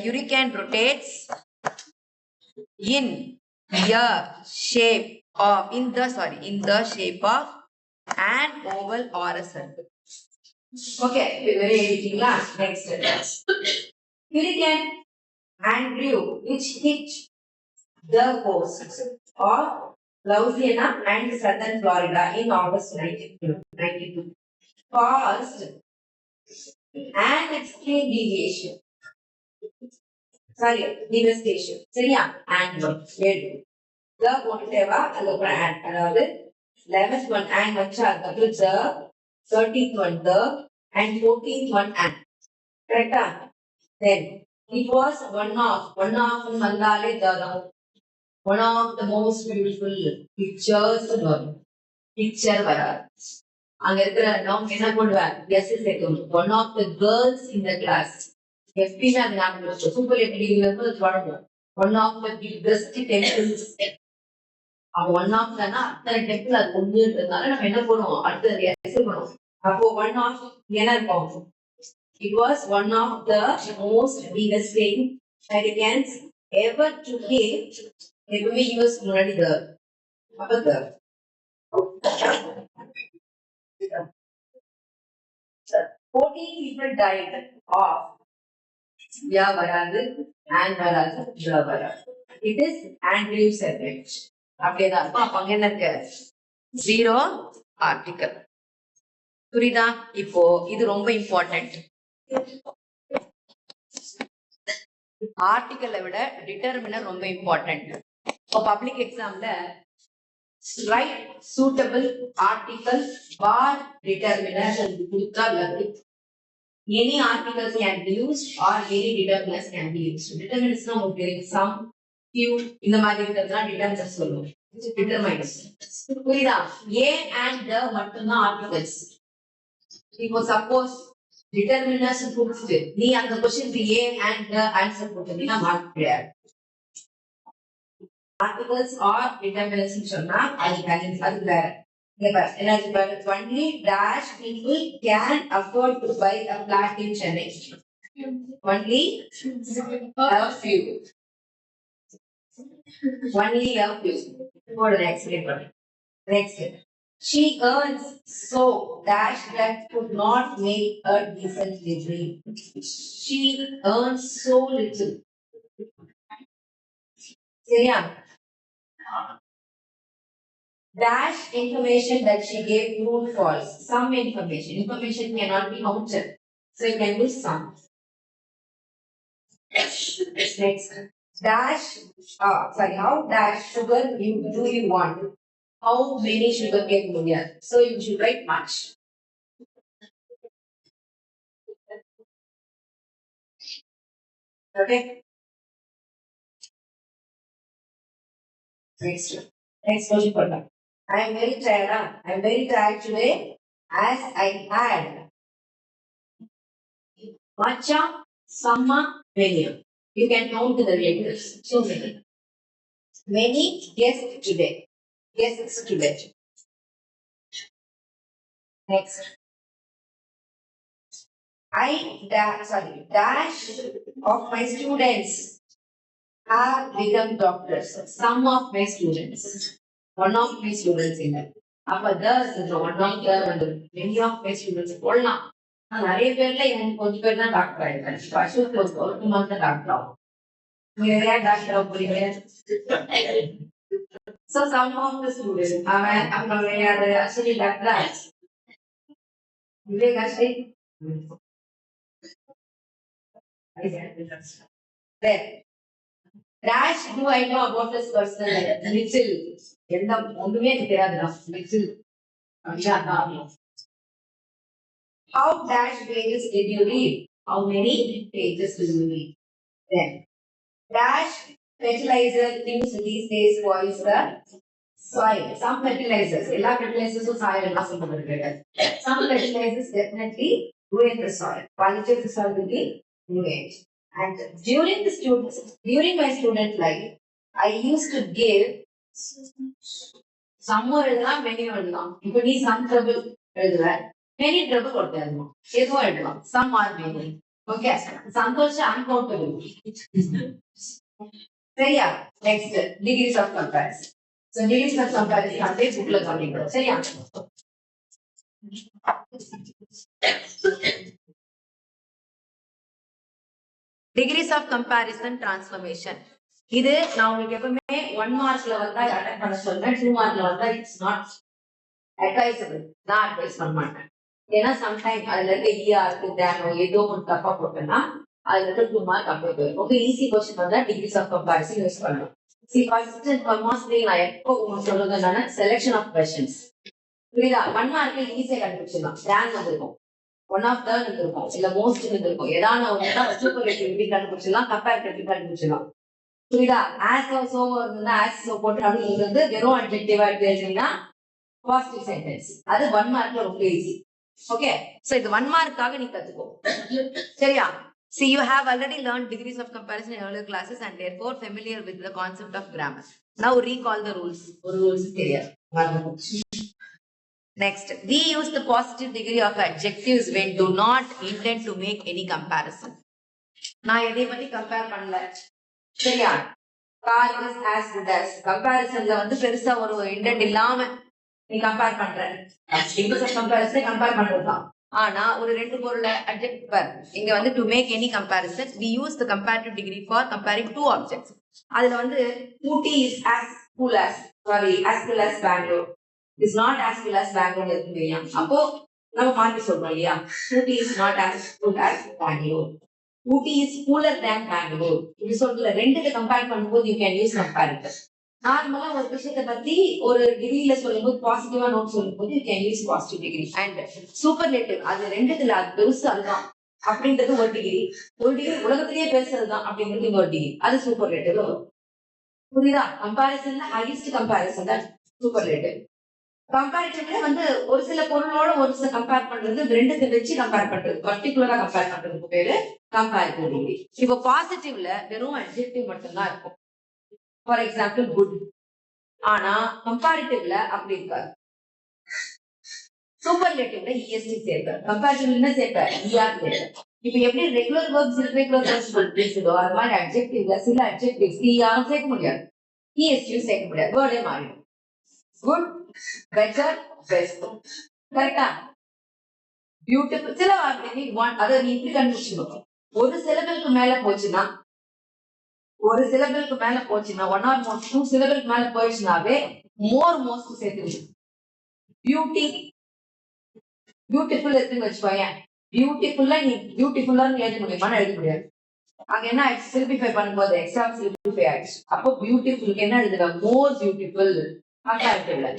hurricane rotates in the shape of shape of an oval or a circle. Okay, very easy. Next, hurricane Andrew, which hit the coast of Louisiana and southern Florida in August 1992, caused an extreme devastation. சரியா? And the போட்டுட்டேவா அதுக்கப்புறம் and அதாவது 11th one and வச்சா அதுக்கப்புறம் the 13th one the and 14th one and. கரெக்டா? Then it was one of வந்தாலே the one of the most beautiful pictures picture வராது. அங்க இருக்கிற நம்ம என்ன பண்ணுவார்? Yes சேர்க்கணும். One of the girls in the class. எப்பயுமே அது ஞாபகம் வச்சு சூப்பர் எப்படி வழங்கும். One of the biggest temples அப்போ ஒன் ஆஃப் தானா அத்தனை டெம்பிள் அது ஒண்ணுன்றதுனால நம்ம என்ன பண்ணுவோம் அடுத்த ரியாக்ஷன் பண்ணுவோம். அப்போ ஒன் ஆஃப் என்ன இருக்கும்? It was one of the most devastating hurricanes ever to hit every US முன்னாடி the அப்ப the 14 people died of ya வராது and வராது the வராது. It is Andrews effect. அப்படியேதான் இருக்கும். அப்ப அங்க என்ன இருக்கு? Zero article. புரியுதா? இப்போ இது ரொம்ப இம்பார்ட்டன்ட். ஆர்டிகலை விட டிட்டர்மினர் ரொம்ப இம்பார்ட்டன்ட். இப்போ பப்ளிக் எக்ஸாம்ல write suitable article for determiner கொடுத்தா luck. Any articles can be used or any determiners can be used. டிட்டர்மினர்ஸ்னா உங்களுக்கு தெரியும், சம் ஃபியூ இந்த மாதிரி இருக்கிறதுலாம் டிட்டர்மினர்ஸ் சொல்லுவோம். டிட்டர்மைனர்ஸ் புரியுதா? ஏ அண்ட் த மட்டும்தான் ஆர்டிகல்ஸ். இப்போ சப்போஸ் டிட்டர்மினர்ஸ் கொடுத்துட்டு நீ அந்த கொஸ்டினுக்கு ஏ அண்ட் த ஆன்சர் போட்டீங்கன்னா மார்க் கிடையாது. ஆர்டிகல்ஸ் ஆர் டிட்டர்மினர்ஸ் சொன்னா அது வேற. Only dash people can afford to buy a flat in Chennai. Only a few. Only a few. For the next paper. Next. She earns so dash that could not make a decent living. She earns so little. Seriya. Dash information that she gave true or false. Some information. Information cannot be counted. So you can use some. Next. Dash. How dash sugar do you want? How many sugar cane do you have? So you should write much. Okay. Next question for that. I am very tired. I am very tired today as I had matcha, samma, many. You can count the relatives. So many. Many guests today. Guests today. Next. Dash of my students have become doctors. Some of my students. One of my students in that. அப்ப one of the many of my students போடலாம். நிறைய பேர்ல எனக்கு கொஞ்சம் பேர் தான் டாக்டர் ஆயிருக்காங்க. அசோக் ஒரு மாதம் டாக்டர் ஆகும். நீங்க நிறைய டாக்டர் ஆக போறீங்க. So some of the students அவன் அப்புறம் விளையாடு அஸ்வினி டாக்டர் ஆச்சு. Vivek Ashwini there. Dash do I know about this person? Little. எந்த ஒண்ணுமே எனக்கு தெரியாதுடா. Little. How dash pages did you read? How many pages did you read? Then dash fertilizer things these days spoils the soil. Some fertilizers, எல்லா fertilizers soil எல்லாம் சொல்லிருக்காங்க. Some fertilizers definitely ruin the soil. Quality of the soil will be ruined. And during my student life, I used to give some எழுதலாம் many எழுதலாம். இப்போ நீ some trouble எழுதுவ, many trouble கொடுத்தேன். எதுவும் எழுதலாம். Some or many. Okay. சந்தோஷம் uncountable. சரியா? Next, degrees of comparison. So degrees of comparison அதே bookல சொல்லிக்கிறோம். சரியா? Degrees of comparison transformation. இது நான் உங்களுக்கு எப்பவுமே 1 மார்க்ல வந்தா அட்டெண்ட் பண்ண சொல்றேன். 2 மார்க்ல வந்தா இட்ஸ் நாட் அட்வைசபிள். நான் அட்வைஸ் பண்ண மாட்டேன். ஏன்னா சம்டைம் அதுல இருக்க இருக்கு தேனோ ஏதோ ஒன்று தப்பா போட்டேன்னா அதுல இருக்க 2 மார்க் அப்படியே போயிடும். ரொம்ப ஈஸி கொஸ்டின் வந்தா டிகிரிஸ் ஆஃப் கம்பாரிசன் யூஸ் பண்ணணும். ஃபர்ஸ்ட் மோஸ்ட்லி நான் எப்போ உங்களுக்கு சொல்றது என்னன்னா செலெக்ஷன் ஆஃப் கொஸ்டின்ஸ். புரியுதா? 1 மார்க்ல ஈஸியா கண்டுபிடிச்சிடலாம். தேன் வந்திருக்கும், ஒன் ஆஃப் த இருக்கும், இல்ல மோஸ்ட் இருக்கும், ஏதாவது ஒன்று சூப்பர்லேட்டிவ் கண்டுபிடிச்சிடலாம், கம்பேரிட்டிவ் கண்டுபிடிச்சிடலாம். புரியுதா? ஆஸ் சோ இருந்தா ஆஸ் சோ போட்டு அப்படின்னு வந்து வெறும் அட்ஜெக்டிவா எடுத்து எழுதினா பாசிட்டிவ் சென்டென்ஸ். அது 1 மார்க்ல ரொம்ப ஈஸி. ஓகே, சோ இது 1 மார்க்காக நீ கத்துக்கோ. சரியா? See, you have already learned degrees of comparison in earlier classes and therefore familiar with the concept of grammar. Now recall the rules. ஒரு rules தெரியாது. Next, we use the positive degree of adjectives when do not intend to make any comparison. நான் எதை பத்தி கம்பேர் பண்ணல. சரியா? Car is as good as. கம்பேரிசன்ல வந்து பெருசா ஒரு இன்டென்ட் இல்லாம நீ கம்பேர் பண்ற. because of comparison கம்பேர் பண்றதுதான். ஆனா ஒரு ரெண்டு பொருள adjective இங்க வந்து to make any comparison we use the comparative degree for comparing two objects. அதுல வந்து Ooty is as cool as Bangalore is not as cool as Bangalore இருக்கு இல்லையா? அப்போ நம்ம மாத்தி சொல்றோம் இல்லையா? Ooty is not as cool as Bangalore. Ooty is cooler than Bangalore. இப்படி சொல்றதுல ரெண்டுக்கு கம்பேர் பண்ணும்போது you can use comparative. நார்மலா ஒரு விஷயத்தை பத்தி ஒரு டிகிரியில சொல்லும்போது பாசிட்டிவா நோட் சொல்லும்போது you can use positive degree. And superlative அது ரெண்டுத்துல அது பெருசு அதுதான் அப்படின்றது ஒரு டிகிரி உலகத்திலேயே பேசுறதுதான் அப்படின்றது இன்னொரு டிகிரி, அது சூப்பர்லேட்டிவ்ல வரும். புரியுதா? கம்பாரிசன்ல ஹையஸ்ட் கம்பாரிசன் தான் சூப்பர்லேட்டிவ். கம்பேரிட்டிவ்ல வந்து ஒரு சில பொருளோட ஒரு சில கம்பேர் பண்றது, ரெண்டுத்தை வச்சு கம்பேர் பண்றது, பர்டிகுலரா கம்பேர் பண்றதுக்கு பேரு கம்பேரிட்டிவ் டிகிரி. இப்போ பாசிட்டிவ்ல வெறும் அட்ஜெக்டிவ் மட்டும்தான் இருக்கும். For example good. ஆனா கம்பேரிட்டிவ்ல அப்படி இருக்காது. சூப்பர்லேட்டிவ்ல இஎஸ்டி சேர்க்க, கம்பேரிட்டிவ்ல என்ன சேர்க்க, இஆர் சேர்க்க. இப்ப எப்படி ரெகுலர் வெர்ப்ஸ் இர்ரெகுலர் வெர்ப்ஸ் பேசுதோ அது மாதிரி அட்ஜெக்டிவ்ல சில அட்ஜெக்டிவ்ஸ் இஆர் சேர்க்க முடியாது, இஎஸ்டி சேர்க்க முடியாது, வேர்டே மாறிடும். Good, better, best. கரெக்டா? பியூட்டிஃபுல் சில வார்த்தைக்கு அதை நீ இப்படி கண்டுபிடிச்சிருக்கோம். ஒரு சிலபலுக்கு மேல போச்சுன்னா ஒன் ஆர் மோர் டூ சிலபலுக்கு மேல போயிடுச்சுனாவே மோஸ்ட் சேர்த்து. பியூட்டிஃபுல் இருக்குன்னு வச்சுக்கோங்க. பியூட்டிஃபுல்லா நீ பியூட்டிஃபுல்லான்னு எழுத முடியுமான்னு எழுத முடியாது. அங்க என்ன ஆயிடுச்சு, சிம்பிளிஃபை பண்ணும்போது எக்ஸ்ட்ரா சிம்பிளிஃபை ஆயிடுச்சு. அப்போ பியூட்டிஃபுல்க்கு என்ன எழுதுற, மோர் பியூட்டிஃபுல். கம்பேரிட்டிவ்ல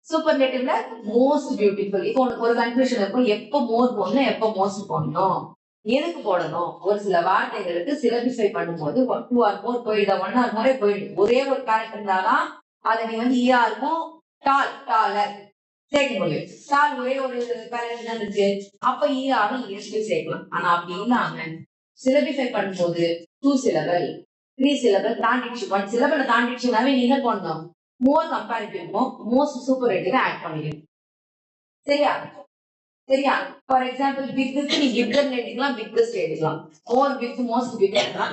சூப்பர்லேட்டிவ்ல மோஸ்ட் பியூட்டிஃபுல். இப்போ உனக்கு ஒரு கன்ஃபியூஷன் இருக்கும், எப்போ மோர் போடணும் எப்போ மோஸ்ட் போடணும், எதுக்கு போடணும். ஒரு சில வார்த்தைகளுக்கு சிலபிஃபை பண்ணும்போது 2 or more போயிடுதா, 1 or more போயிடுது. ஒரே ஒரு கேரக்டர் இருந்தாதான் அதை நீ வந்து ஈஆருக்கும் டாலர் சேர்க்க முடியும். டால் ஒரே ஒரு கேரக்டர் தான் இருக்கு, அப்ப ஈஆரும் இஎஸ்டி சேர்க்கலாம். ஆனா அப்படி இல்லாம சிலபிஃபை பண்ணும்போது 2 syllable 3 syllable தாண்டிடுச்சு, 1 syllable தாண்டிடுச்சுனாவே நீ என்ன பண்ணணும், மோர் கம்பேரிட்டிவ்க்கும் மோஸ்ட் சூப்பர்லேட்டிவ் ஆட் பண்ணிடுங்க. சரியா? ஃபார் எக்ஸாம்பிள் பிக்குக்கு நீ கிப்டன் எழுதிக்கலாம், பிக்கஸ்ட் எழுதிக்கலாம். மோர் பிக், மோஸ்ட் பிக் எழுதலாம்.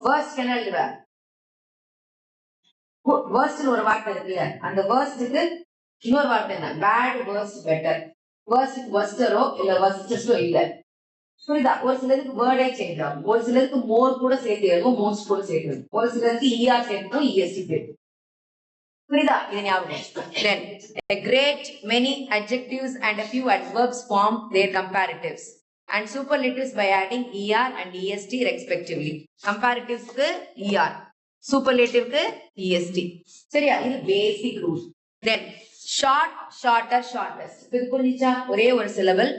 வேர்ஸ்ட் என்ன எழுதுற, வேர்ஸ்ட்னு ஒரு வார்த்தை இருக்குல்ல, அந்த வேர்ஸ்டுக்கு இன்னொரு வார்த்தை என்ன, பேட், வேர்ஸ்ட், பெட்டர். வேர்ஸ்டுக்கு வர்ஸ்டரோ இல்ல வர்ஸ்டஸோ இல்ல. புரியுதா? ஒரு சிலருக்கு வேர்டே சேஞ்ச் ஆகும், ஒரு சிலருக்கு மோர் கூட சேர்த்து எழுதும், மோஸ்ட் கூட சேர்த்து எழுதும், ஒரு சிலருக்கு இஆர் சேர்த்துக்கும் இஎஸ்டி சேர்த்து. புரியுதா? இது ஞாபகம். Then a great many adjectives and a few adverbs form their comparatives and superlatives by adding er and est respectively. Comparatives க்கு er, superlative க்கு est. சரியா? இது பேசிக் rule. Then short, shorter, shortest. இது புரிஞ்சுச்சா? ஒரே ஒரு syllable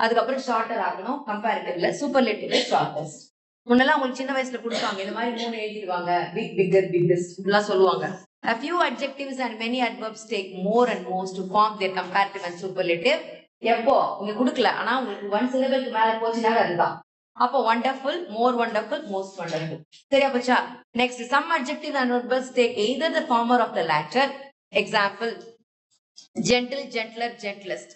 அதுக்கப்புறம் ஷார்ட்டர் ஆகணும். கம்பேரிட்டிவ்ல சூப்பர்லேட்டிவ்ல ஷார்ட்டஸ்ட். முன்னெல்லாம் உங்களுக்கு சின்ன வயசுல கொடுப்பாங்க, இந்த மாதிரி 3 எழுதிடுவாங்க, பிக், பிக்கர், பிக்கஸ்ட் இப்படிலாம் சொல்லுவாங்க. A few adjectives and many adverbs take more and most to form their comparative and superlative. எப்போ இங்க கொடுக்கல, ஆனா உங்களுக்கு 1 syllable மேல போச்சுனா அதுதான். அப்போ wonderful, more wonderful, most wonderful. சரியா போச்சா? Next, some adjectives and adverbs take either the former of the latter. Example, gentle, gentler, gentlest.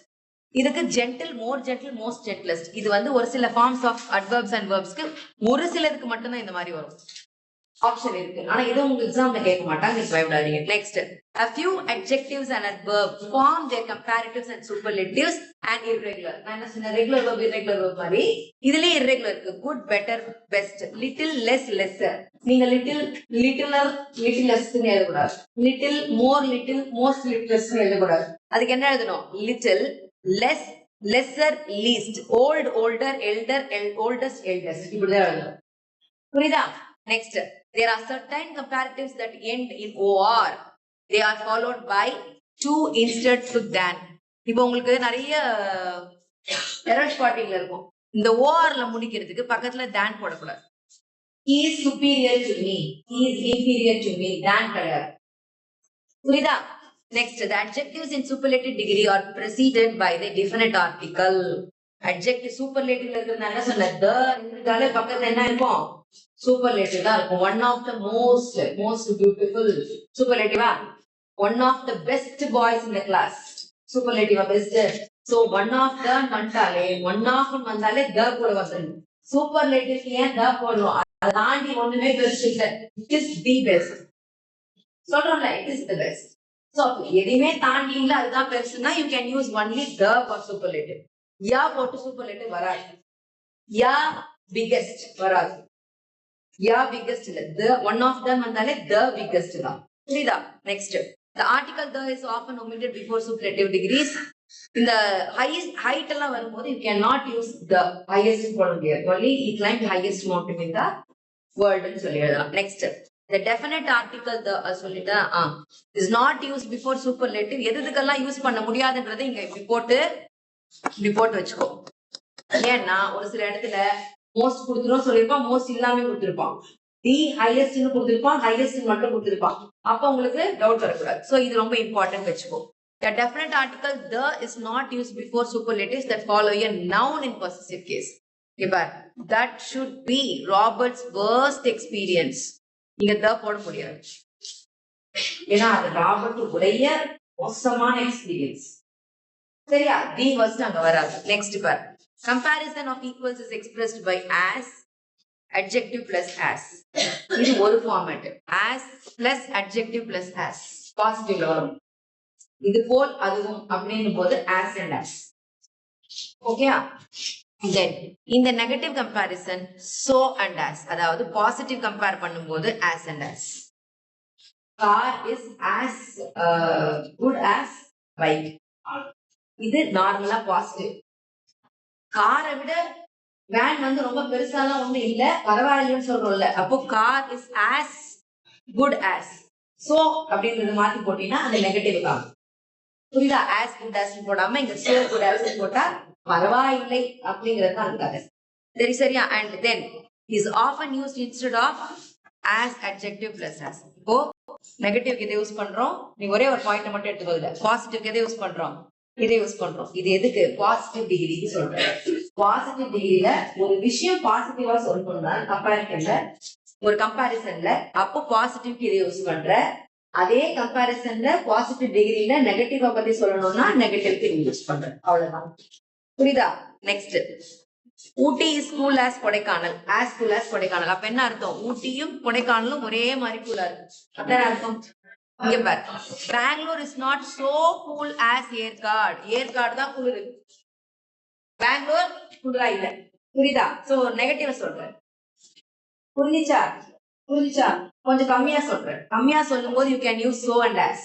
இதுக்கு gentle, more gentle, most gentlest. இது வந்து ஒரு சில forms of adverbs and verbsக்கு ஒரு சிலருக்கு மட்டும் தான் இந்த மாதிரி வரும். ஆப்ஷன் இருக்கு, ஆனா இது உங்க எக்ஸாம்ல கேட்க மாட்டாங்க, நீங்க பயப்படாதீங்க. Next, a few adjectives and adverbs form their comparatives and superlatives and irregular. நான் என்ன சொன்ன, ரெகுலர் verb irregular verb மாதிரி இதுலயே irregular இருக்கு. good, better, best, little, less, lesser. நீங்க little, littler, littlest னு எழுத கூடாது. little, more, little, most, littlest னு எழுத கூடாது. அதுக்கு என்ன எழுதணும், little, less, lesser, least, old, older, elder, oldest, eldest. இப்படிதான் எழுதணும். புரியுதா? Next, there are certain comparatives that end in or. They are followed by to, instead, to, than. இப்போ உங்களுக்கு நிறைய எரர் ஸ்பாட்டிங்ல இருக்கும். இந்த ஓஆர்ல முடிக்கிறதுக்கு பக்கத்துல than போடக்கூடாது. He is superior to me, he is inferior to me, than கிடையாது. புரியுதா? Next, the adjectives in superlative degree are preceded by the definite article. Adjective superlative இருக்கிறதுனால சொன்ன the இருக்கிறதால பக்கத்துல என்ன இருக்கும், சூப்பர்லேட்டிவ் தான் இருக்கும். One of the most beautiful சூப்பர்லேட்டிவா, one of the best boys in the class, சூப்பர்லேட்டிவா best. So one of the வந்தாலே த கூட வந்துடும். சூப்பர்லேட்டிவ் ஏன் த போடுறோம்? அதை தாண்டி ஒண்ணுமே பெஸ்ட் இல்ல. இட் இஸ் தி பெஸ்ட் சொல்றோம்ல, it is the best. So எதையுமே தாண்டி இல்ல அதுதான் பெருசுன்னா you can use only the for superlative. யா போட்டு சூப்பர்லேட்டிவ் வராது. யா பிகெஸ்ட் வராது. யா பிகெஸ்ட் இல்ல, த ஒன் ஆஃப் them வந்தாலே த பிகெஸ்ட் தான். புரியுதா? Next, the article the is often omitted before superlative degrees. இந்த height எல்லாம் வரும்போது you cannot use the highest போட முடியாது. only he climbed highest mountain in the world ன்னு சொல்லி எழுதலாம். Next, the definite article the சொல்லிட்டா is not used before superlative. எதுக்கெல்லாம் யூஸ் பண்ண முடியாதுன்றதை இங்க இப்படி போட்டு வச்சுக்கோ. ஏன்னா ஒரு சில இடத்துல மோஸ்ட் கொடுத்துரும் சொல்லிருப்பான், மோஸ்ட் இல்லாம கொடுத்திருப்பான், தி ஹையஸ்ட்னு கொடுத்திருப்பான், ஹையஸ்ட் மட்டும் கொடுத்திருப்பான். அப்ப உங்களுக்கு டவுட் வரக்கூடாது. சோ இது ரொம்ப இம்பார்ட்டன்ட் வச்சுக்கோ. The definite article the is not used before superlatives that follow a noun in possessive case. That should be Robert's worst experience. நீங்க the போட முடியாது, ஏன்னா அது ராபர்ட் உடைய மோசமான எக்ஸ்பீரியன்ஸ். சரியா? தி worst அங்க வராது. நெக்ஸ்ட் பார், comparison of equals is expressed by as, adjective plus as. இது ஒரு format. as plus adjective plus as பாசிட்டிவ்ல வரும். இது போல் அதுவும் அப்படின்னும் போது as and as. ஓகேயா? then in the negative comparison so and as, அதாவது பாசிட்டிவ் கம்பேர் பண்ணும்போது as and as. car is as good as bike. இது நார்மலா பாசிட்டிவ். காரை விட வேன் வந்து ரொம்ப பெருசாலாம் ஒண்ணு இல்ல, பரவாயில்லன்னு சொல்றோம்ல, அப்போ car is as good as. So அப்படின்றது மாத்தி போட்டீங்கன்னா அந்த நெகட்டிவ் தான். புரியுதா? as good as போடாம இங்க so good as போட்டா பரவாயில்லை அப்படிங்கிறது தான் அதுக்காக. சரியா? and then is often used instead of as adjective plus as. இப்போ நெகட்டிவ்க்கு எதை யூஸ் பண்றோம்? நீ ஒரே ஒரு பாயிண்ட் மட்டும் எடுத்துக்கோங்க. பாசிட்டிவ்க்கு எதை யூஸ் பண்றோம்? இதை யூஸ் பண்றோம். இது எதுக்கு? பாசிட்டிவ் டிகிரிக்கு சொல்றேன். பாசிட்டிவ் டிகிரியில ஒரு விஷயம் பாசிட்டிவா சொல்லணும்னா ஒரு கம்பாரிசன்ல அப்போ பாசிட்டிவ்க்கு இதை யூஸ் பண்ற, அதே கம்பாரிசன்ல பாசிட்டிவ் டிகிரியில நெகட்டிவா பத்தி சொல்லணும்னா நெகட்டிவ்க்கு யூஸ் பண்ற. அவ்வளவுதான். புரியுதா? Next, Ooty is cool as Kodaikanal. As cool as Kodaikanal அப்ப என்ன அர்த்தம்? ஊட்டியும் கொடைக்கானலும் ஒரே மாதிரி கூலா இருக்கு. அதான் அர்த்தம். இங்க பாரு, Bangalore is not so cool as Yercaud. Yercaud தான் குளிர், பெங்களூர் குளிரா இல்ல. புரியுதா? சோ நெகட்டிவ் சொல்றேன். புரிஞ்சுச்சா? கொஞ்சம் கம்மியா சொல்றேன். கம்மியா சொல்லும் போது you can use so and as.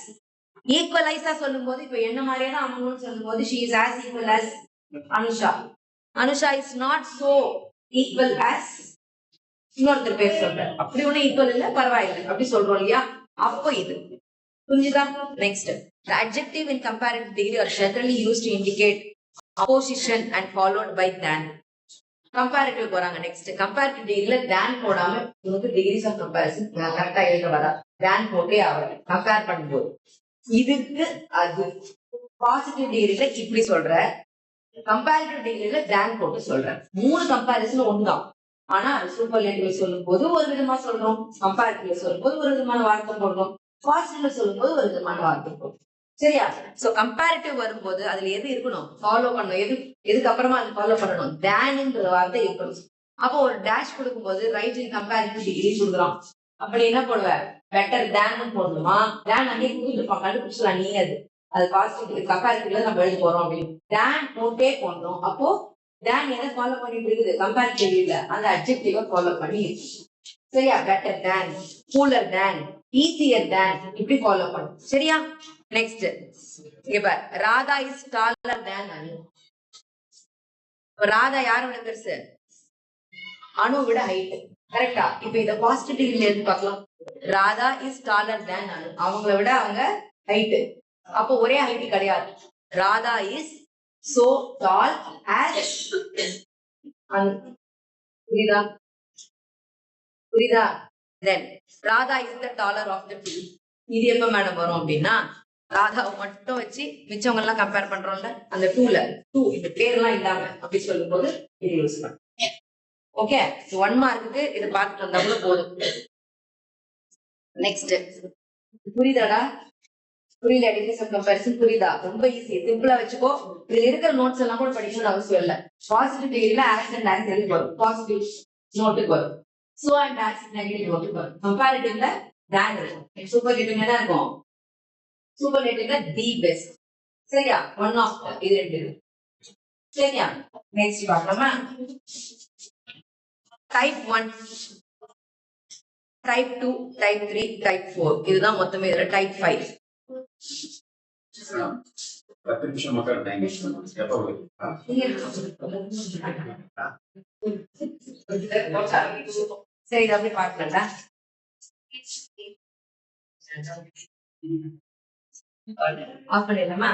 ஈக்குவலைஸா சொல்லும் போது இப்ப என்ன மாதிரியே தான் அம்முன்னு சொல்லும் போது she is as equal as Anusha. Anusha is not so equal as இன்னொருத்தர் பேர் சொல்றேன். அப்படி ஒண்ணு ஈக்குவல் இல்ல, பரவாயில்லை அப்படி சொல்றோம் இல்லையா? அப்போ இது புரிஞ்சுதா? Next, the adjective in comparative degree are generally used to indicate opposition and followed by than. Comparative போறாங்க. நெக்ஸ்ட், கம்பேரிட்டிவ் டிகிரில than போடாம உங்களுக்கு டிகிரிஸ் ஆஃப் கம்பேரிசன் கரெக்டா எழுத வரா. than போட்டே ஆகும் கம்பேர் பண்ணும்போது. இதுக்கு அது பாசிட்டிவ் டிகிரில இப்படி சொல்ற, கம்பேரிட்டிவ் டிகிரில than போட்டு சொல்றேன். மூணு கம்பேரிசன் ஒண்ணுதான். ஆனா அது சூப்பர்லேட்டிவ் சொல்லும் போது ஒரு விதமா சொல்றோம், கம்பேரிட்டிவ் சொல்லும் போது ஒரு விதமான வார்த்தை போடுறோம், பாசிட்டிவ்ல சொல்லும் போது ஒரு விதமான வார்த்தை போடுறோம். சரியா? சோ கம்பேரிட்டிவ் வரும்போது அதுல எது இருக்கணும்? ஃபாலோ பண்ணணும். எதுக்கு அப்புறமா அது ஃபாலோ பண்ணணும்? தேன்ன்ற வார்த்தை இருக்கணும். அப்போ ஒரு டேஷ் கொடுக்கும்போது ரைட் இன் கம்பேரிட்டிவ் டிகிரி கொடுக்குறோம். அப்படி என்ன போடுவ? பெட்டர் தேன் போடணுமா? தேன் அங்கே கொடுத்துருப்பான், கண்டுபிடிச்சலாம் நீ. அது பாசிட்டிவ் கம்பேரிட்டிவ்ல நம்ம எழுத போறோம் அப்படின்னு தேன் போட்டே போடணும். அப்போ தேன் எதை ஃபாலோ பண்ணிட்டு இருக்குது? கம்பேரிட்டிவ்ல அந்த அட்ஜெக்டிவ ஃபாலோ பண்ணி இருக்கு. சரியா? பெட்டர் தேன், கூலர் தேன், ஈஸியர் தேன், இப்படி ஃபாலோ பண்ணும். சரியா? நெக்ஸ்ட், இப்ப ராதா இஸ் டாலர் தேன் அனு. ராதா யாரோட பெருசு? அணு விட ஹைட். கரெக்டா? இப்ப இத பாசிட்டிவ் டிகிரில எடுத்து பார்க்கலாம். ராதா இஸ் டாலர் தேன் அனு, அவங்கள விட அவங்க ஹைட். அப்போ ஒரே ஹைட் கிடையாது. Radha is so tall as அனு. புரியுதா? then Radha is the taller of the two. இது எப்ப மேடம் வரும் அப்படின்னா, ராதாவை மட்டும் வச்சு மிச்சவங்க எல்லாம் கம்பேர் பண்றோம்ல, அந்த டூ இந்த பேர்லாம் இல்லாம அப்படி சொல்லும் போது இது யூஸ் பண்ணும். ஓகே, 1 மார்க்குக்கு இதை பார்த்துட்டு வந்தா கூட போதும். நெக்ஸ்ட் புரியுதாடா? புரியல? டிஃபரன்ஸ் கம்பேரிசன் புரியுதா? ரொம்ப ஈஸி, சிம்பிளா வச்சுக்கோ. இதுல இருக்கிற நோட்ஸ் எல்லாம் கூட படிக்கணும்னு அவசியம் இல்ல. பாசிட்டிவ் டிகிரில ஆக்சன் ஆக்சன் வரும், பாசிட்டிவ் நோட்டுக்கு வரும். சோ அண்ட் ஆக்சன் நெகட்டிவ் நோட்டுக்கு வரும். கம்பேரிட்டிவ்ல டேன் இருக்கும். சூப்பர்லேட்டிவ்ல என்ன இருக்கும்? சூப்பர்லேட்டிவ்ல தி பெஸ்ட். சரியா? ஒன் ஆஃப் இது ரெண்டு. சரியா? நெக்ஸ்ட் பார்க்கலாமா? Type 1, type 2, type 3, type 4. இதுதான் மொத்தமே. இதுல டைப் 5. 10 நிமிஷம் மக்கள் டைம் எப்போ சரி, இதை அப்படியே பார்க்கலடா. ஆஃப் பண்ணிடலாமா?